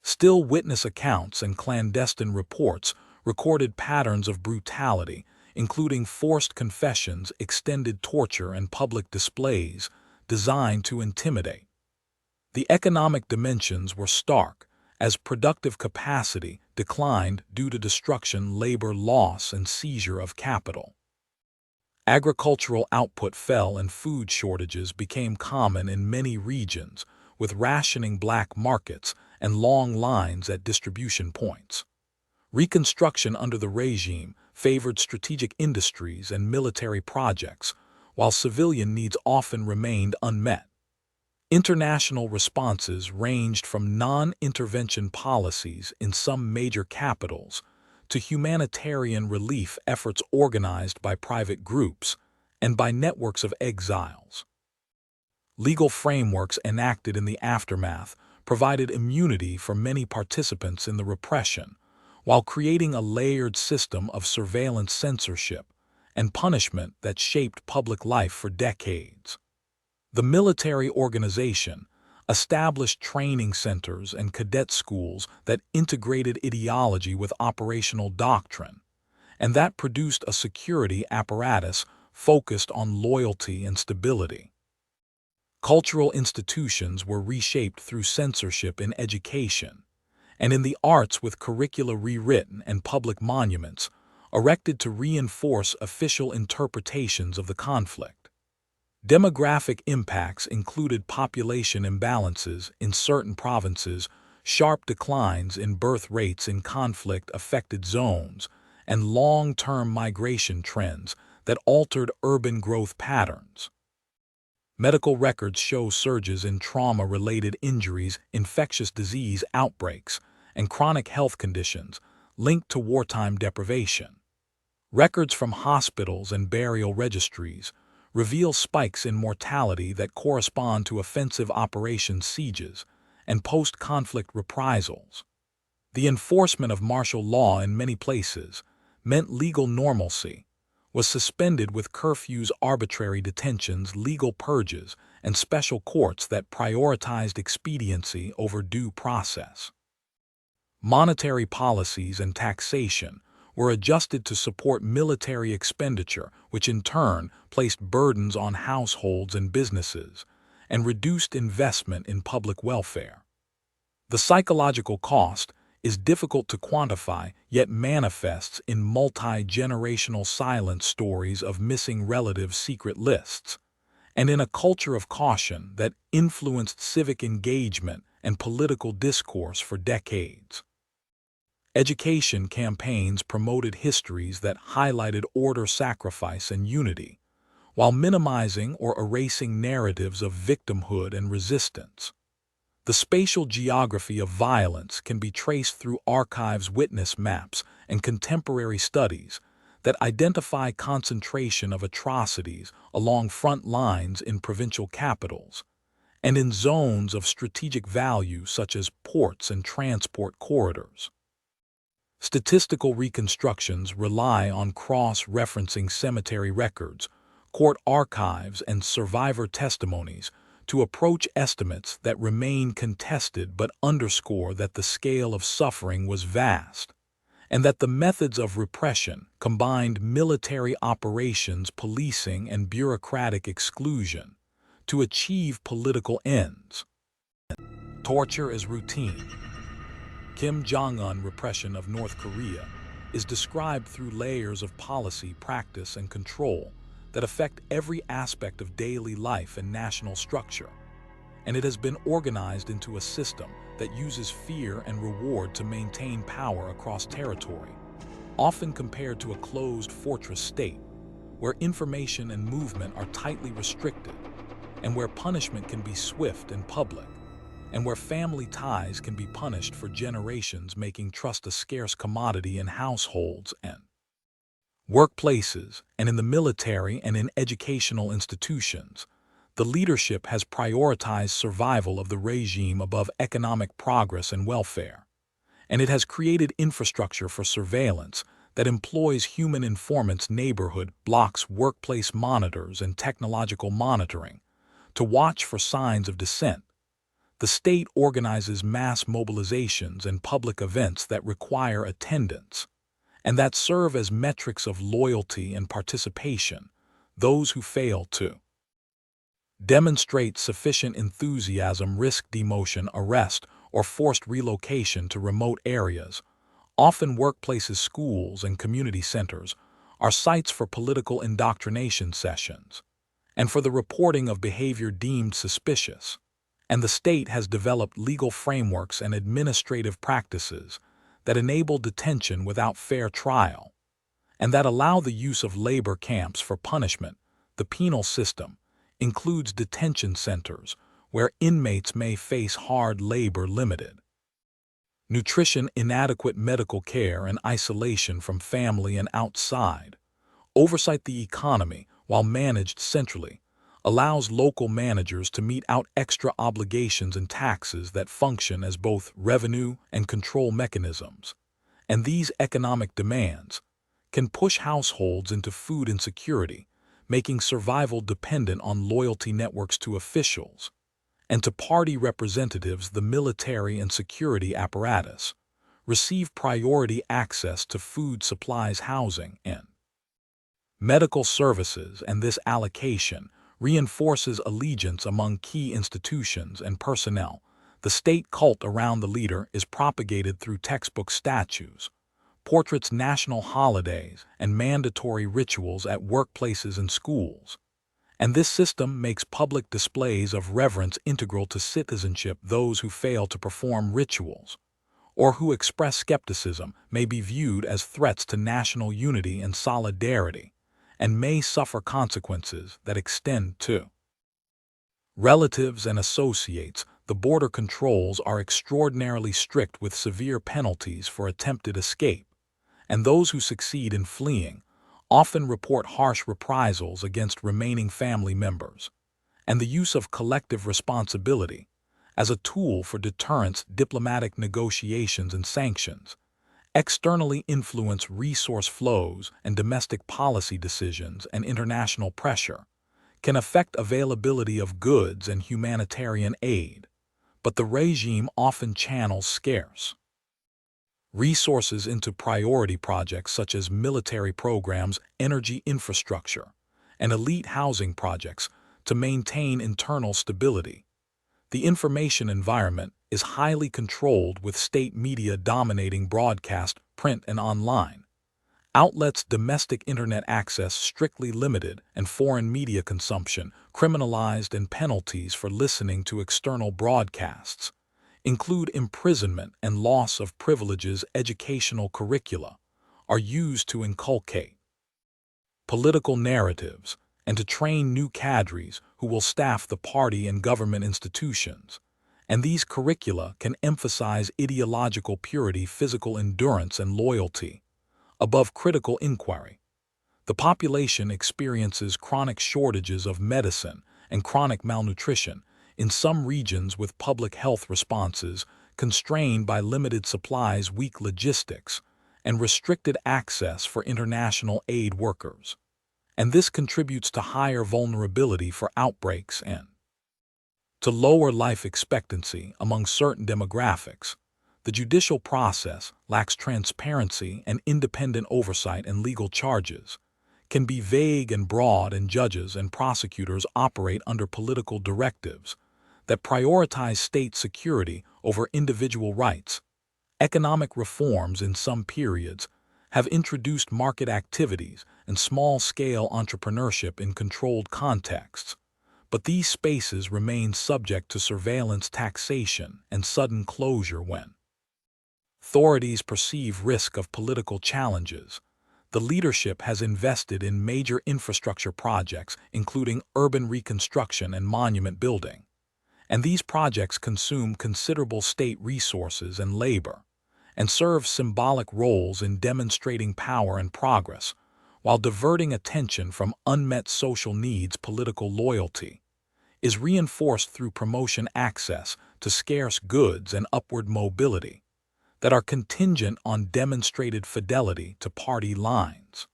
Still, witness accounts and clandestine reports recorded patterns of brutality, including forced confessions, extended torture, and public displays designed to intimidate. The economic dimensions were stark, as productive capacity declined due to destruction, labor loss, and seizure of capital. Agricultural output fell and food shortages became common in many regions, with rationing, black markets, and long lines at distribution points. Reconstruction under the regime favored strategic industries and military projects, while civilian needs often remained unmet. International responses ranged from non-intervention policies in some major capitals to humanitarian relief efforts organized by private groups and by networks of exiles. Legal frameworks enacted in the aftermath provided immunity for many participants in the repression, while creating a layered system of surveillance, censorship, and punishment that shaped public life for decades. The military organization established training centers and cadet schools that integrated ideology with operational doctrine, and that produced a security apparatus focused on loyalty and stability. Cultural institutions were reshaped through censorship in education, and in the arts with curricula rewritten and public monuments erected to reinforce official interpretations of the conflict. Demographic impacts included population imbalances in certain provinces, sharp declines in birth rates in conflict-affected zones, and long-term migration trends that altered urban growth patterns. Medical records show surges in trauma-related injuries, infectious disease outbreaks, and chronic health conditions linked to wartime deprivation. Records from hospitals and burial registries reveal spikes in mortality that correspond to offensive operation sieges and post-conflict reprisals. The enforcement of martial law in many places meant legal normalcy was suspended with curfews, arbitrary detentions, legal purges, and special courts that prioritized expediency over due process. Monetary policies and taxation were adjusted to support military expenditure, which in turn placed burdens on households and businesses and reduced investment in public welfare. The psychological cost is difficult to quantify, yet manifests in multi-generational silent stories of missing relatives' secret lists, and in a culture of caution that influenced civic engagement and political discourse for decades. Education campaigns promoted histories that highlighted order, sacrifice, and unity, while minimizing or erasing narratives of victimhood and resistance. The spatial geography of violence can be traced through archives, witness maps, and contemporary studies that identify concentration of atrocities along front lines in provincial capitals and in zones of strategic value such as ports and transport corridors. Statistical reconstructions rely on cross-referencing cemetery records, court archives, and survivor testimonies to approach estimates that remain contested but underscore that the scale of suffering was vast, and that the methods of repression combined military operations, policing, and bureaucratic exclusion to achieve political ends. Torture is routine. Kim Jong-un repression of North Korea is described through layers of policy, practice, and control that affect every aspect of daily life and national structure, and it has been organized into a system that uses fear and reward to maintain power across territory, often compared to a closed fortress state, where information and movement are tightly restricted, and where punishment can be swift and public, and where family ties can be punished for generations, making trust a scarce commodity in households and workplaces, and in the military and in educational institutions. The leadership has prioritized survival of the regime above economic progress and welfare, and it has created infrastructure for surveillance that employs human informants, neighborhood blocks, workplace monitors, and technological monitoring to watch for signs of dissent. The state organizes mass mobilizations and public events that require attendance, and that serve as metrics of loyalty and participation. Those who fail to demonstrate sufficient enthusiasm risk demotion, arrest, or forced relocation to remote areas. Often workplaces, schools, and community centers are sites for political indoctrination sessions and for the reporting of behavior deemed suspicious. And the state has developed legal frameworks and administrative practices that enable detention without fair trial, and that allow the use of labor camps for punishment. The penal system includes detention centers where inmates may face hard labor, limited nutrition, inadequate medical care, and isolation from family and outside oversight. The economy, while managed centrally, allows local managers to mete out extra obligations and taxes that function as both revenue and control mechanisms, and these economic demands can push households into food insecurity, making survival dependent on loyalty networks to officials, and to party representatives, the military and security apparatus receive priority access to food supplies, housing, and medical services, and this allocation reinforces allegiance among key institutions and personnel. The state cult around the leader is propagated through textbook statues, portraits, national holidays, and mandatory rituals at workplaces and schools. And this system makes public displays of reverence integral to citizenship. Those who fail to perform rituals or who express skepticism may be viewed as threats to national unity and solidarity, and may suffer consequences that extend to relatives and associates. The border controls are extraordinarily strict, with severe penalties for attempted escape, and those who succeed in fleeing often report harsh reprisals against remaining family members. And the use of collective responsibility as a tool for deterrence, diplomatic negotiations, and sanctions externally influence resource flows, and domestic policy decisions and international pressure can affect availability of goods and humanitarian aid. But the regime often channels scarce resources into priority projects such as military programs, energy infrastructure, and elite housing projects to maintain internal stability. The information environment is highly controlled, with state media dominating broadcast, print, and online outlets, domestic internet access strictly limited, and foreign media consumption criminalized, and penalties for listening to external broadcasts include imprisonment and loss of privileges. Educational curricula are used to inculcate political narratives and to train new cadres who will staff the party and government institutions. And these curricula can emphasize ideological purity, physical endurance, and loyalty above critical inquiry. The population experiences chronic shortages of medicine and chronic malnutrition in some regions, with public health responses constrained by limited supplies, weak logistics, and restricted access for international aid workers. And this contributes to higher vulnerability for outbreaks and to lower life expectancy among certain demographics. The judicial process lacks transparency and independent oversight, and legal charges can be vague and broad, and judges and prosecutors operate under political directives that prioritize state security over individual rights. Economic reforms in some periods have introduced market activities and small-scale entrepreneurship in controlled contexts, but these spaces remain subject to surveillance, taxation, and sudden closure when authorities perceive risk of political challenges. The leadership has invested in major infrastructure projects, including urban reconstruction and monument building, and these projects consume considerable state resources and labor, and serve symbolic roles in demonstrating power and progress, while diverting attention from unmet social needs. Political loyalty is reinforced through promotion, access to scarce goods, and upward mobility that are contingent on demonstrated fidelity to party lines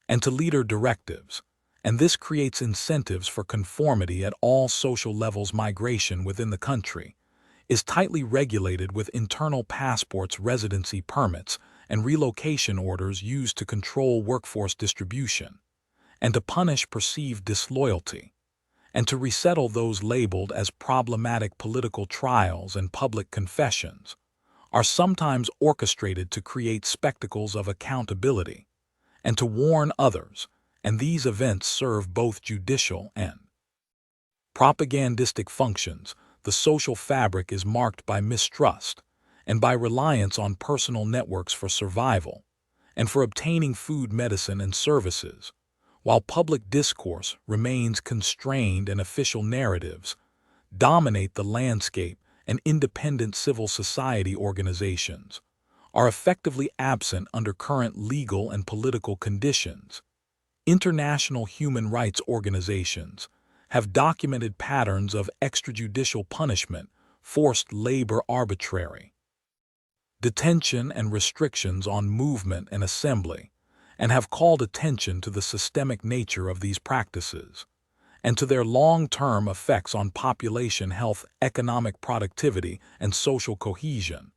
and to leader directives, and this creates incentives for conformity at all social levels. Migration within the country is tightly regulated, with internal passports, residency permits, and relocation orders used to control workforce distribution, and to punish perceived disloyalty, and to resettle those labeled as problematic. Political trials and public confessions are sometimes orchestrated to create spectacles of accountability and to warn others, and these events serve both judicial and propagandistic functions. The social fabric is marked by mistrust and by reliance on personal networks for survival and for obtaining food, medicine, and services, while public discourse remains constrained and official narratives dominate the landscape, and independent civil society organizations are effectively absent under current legal and political conditions. International human rights organizations have documented patterns of extrajudicial punishment, forced labor, arbitrary detention, and restrictions on movement and assembly, and have called attention to the systemic nature of these practices and to their long-term effects on population health, economic productivity, and social cohesion.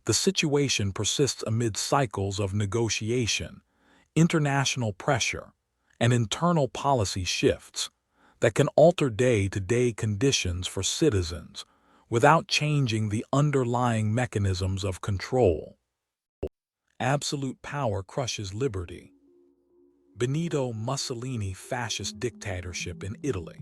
The situation persists amid cycles of negotiation, international pressure, and internal policy shifts that can alter day-to-day conditions for citizens without changing the underlying mechanisms of control. Absolute power crushes liberty. Benito Mussolini fascist dictatorship in Italy.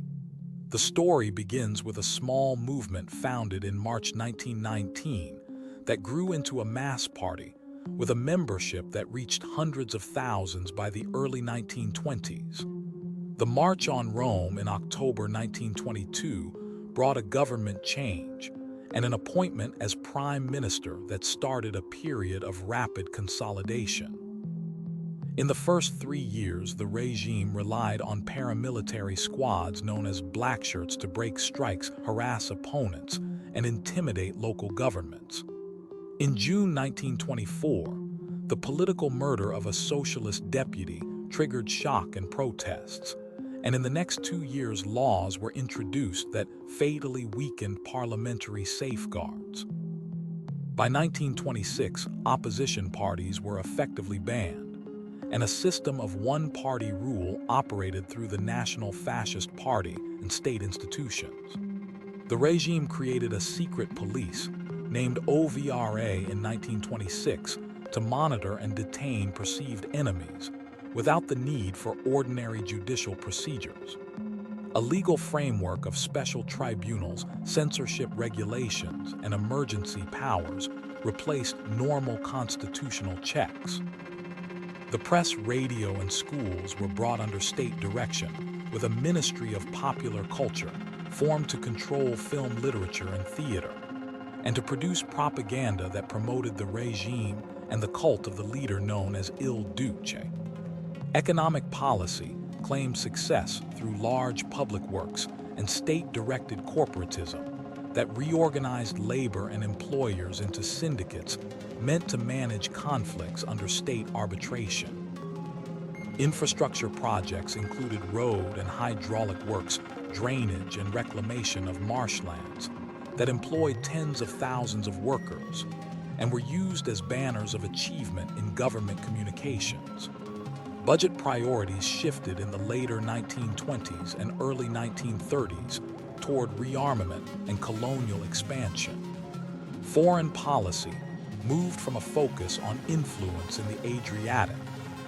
The story begins with a small movement founded in March 1919 that grew into a mass party with a membership that reached hundreds of thousands by the early 1920s. The March on Rome in October 1922 brought a government change and an appointment as prime minister that started a period of rapid consolidation. In the first 3 years, the regime relied on paramilitary squads known as blackshirts to break strikes, harass opponents, and intimidate local governments. In June 1924, the political murder of a socialist deputy triggered shock and protests, and in the next 2 years laws were introduced that fatally weakened parliamentary safeguards. By 1926, opposition parties were effectively banned, and a system of one-party rule operated through the National Fascist Party and state institutions. The regime created a secret police, named OVRA in 1926, to monitor and detain perceived enemies without the need for ordinary judicial procedures. A legal framework of special tribunals, censorship regulations, and emergency powers replaced normal constitutional checks. The press, radio, and schools were brought under state direction, with a Ministry of Popular Culture formed to control film literature and theater, and to produce propaganda that promoted the regime and the cult of the leader known as Il Duce. Economic policy claimed success through large public works and state-directed corporatism that reorganized labor and employers into syndicates meant to manage conflicts under state arbitration. Infrastructure projects included road and hydraulic works, drainage and reclamation of marshlands that employed tens of thousands of workers and were used as banners of achievement in government communications. Budget priorities shifted in the later 1920s and early 1930s toward rearmament and colonial expansion. Foreign policy moved from a focus on influence in the Adriatic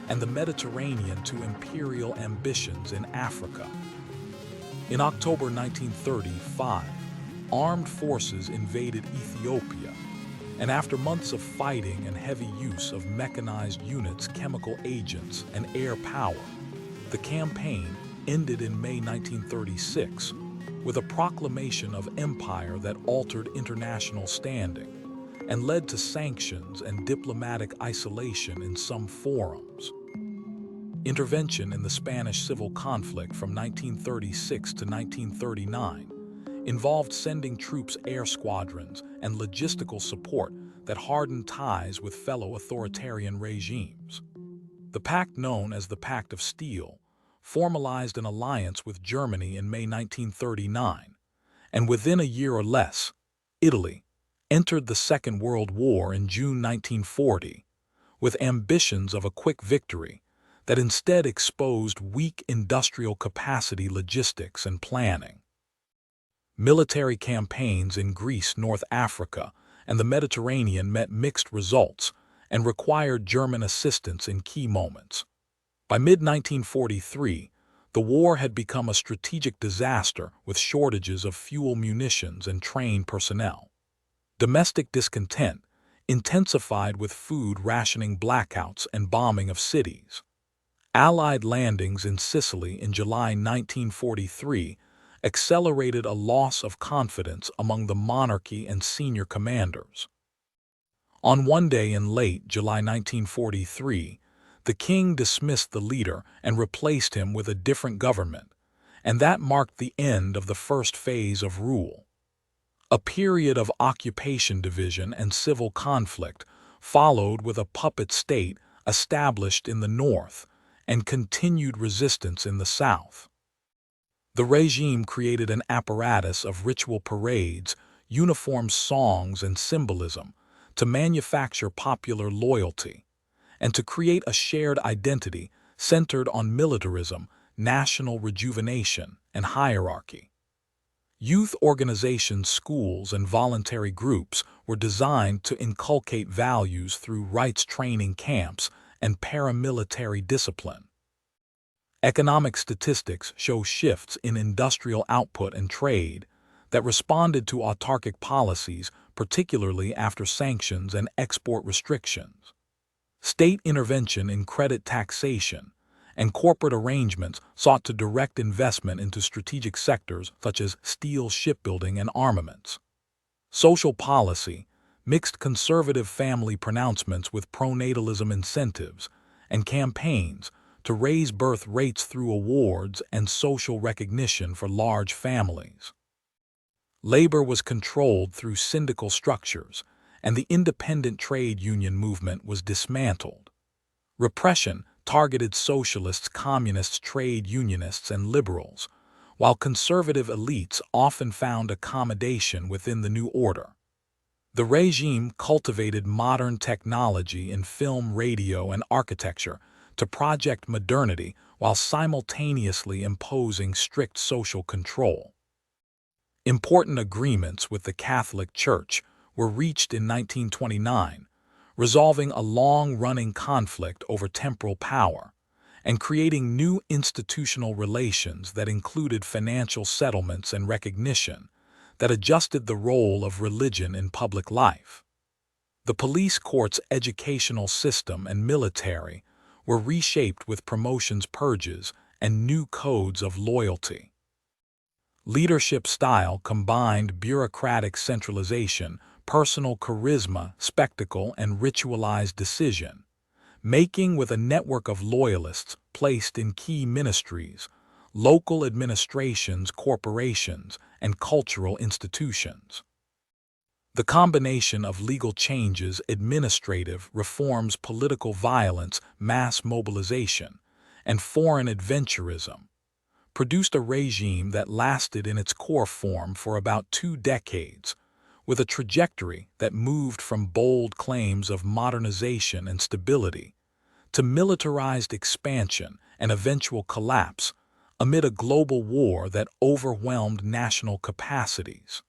and the Mediterranean to imperial ambitions in Africa. In October 1935, armed forces invaded Ethiopia, and after months of fighting and heavy use of mechanized units, chemical agents, and air power, the campaign ended in May 1936 with a proclamation of empire that altered international standing and led to sanctions and diplomatic isolation in some forums. Intervention in the Spanish civil conflict from 1936 to 1939 involved sending troops, air squadrons, and logistical support that hardened ties with fellow authoritarian regimes. The pact, known as the Pact of Steel, formalized an alliance with Germany in May 1939, and within a year or less, Italy entered the Second World War in June 1940, with ambitions of a quick victory that instead exposed weak industrial capacity, logistics, and planning. Military campaigns in Greece, North Africa, and the Mediterranean met mixed results and required German assistance in key moments. By mid-1943, the war had become a strategic disaster with shortages of fuel, munitions, and trained personnel. Domestic discontent intensified with food rationing, blackouts, and bombing of cities. Allied landings in Sicily in July 1943 accelerated a loss of confidence among the monarchy and senior commanders. On one day in late July 1943, the king dismissed the leader and replaced him with a different government, and that marked the end of the first phase of rule. A period of occupation, division, and civil conflict followed, with a puppet state established in the north, and continued resistance in the south. The regime created an apparatus of ritual parades, uniform songs, and symbolism to manufacture popular loyalty and to create a shared identity centered on militarism, national rejuvenation, and hierarchy. Youth organizations, schools, and voluntary groups were designed to inculcate values through rights training camps and paramilitary discipline. Economic statistics show shifts in industrial output and trade that responded to autarkic policies, particularly after sanctions and export restrictions. State intervention in credit taxation and corporate arrangements sought to direct investment into strategic sectors such as steel, shipbuilding, and armaments. Social policy mixed conservative family pronouncements with pronatalism incentives and campaigns to raise birth rates through awards and social recognition for large families. Labor was controlled through syndical structures, and the independent trade union movement was dismantled. Repression targeted socialists, communists, trade unionists, and liberals, while conservative elites often found accommodation within the new order. The regime cultivated modern technology in film, radio, and architecture to project modernity while simultaneously imposing strict social control. Important agreements with the Catholic Church were reached in 1929, resolving a long-running conflict over temporal power and creating new institutional relations that included financial settlements and recognition that adjusted the role of religion in public life. The police, courts, educational system, and military were reshaped with promotions, purges, and new codes of loyalty. Leadership style combined bureaucratic centralization, personal charisma, spectacle, and ritualized decision, making with a network of loyalists placed in key ministries, local administrations, corporations, and cultural institutions. The combination of legal changes, administrative reforms, political violence, mass mobilization, and foreign adventurism produced a regime that lasted in its core form for about 2 decades, with a trajectory that moved from bold claims of modernization and stability to militarized expansion and eventual collapse amid a global war that overwhelmed national capacities.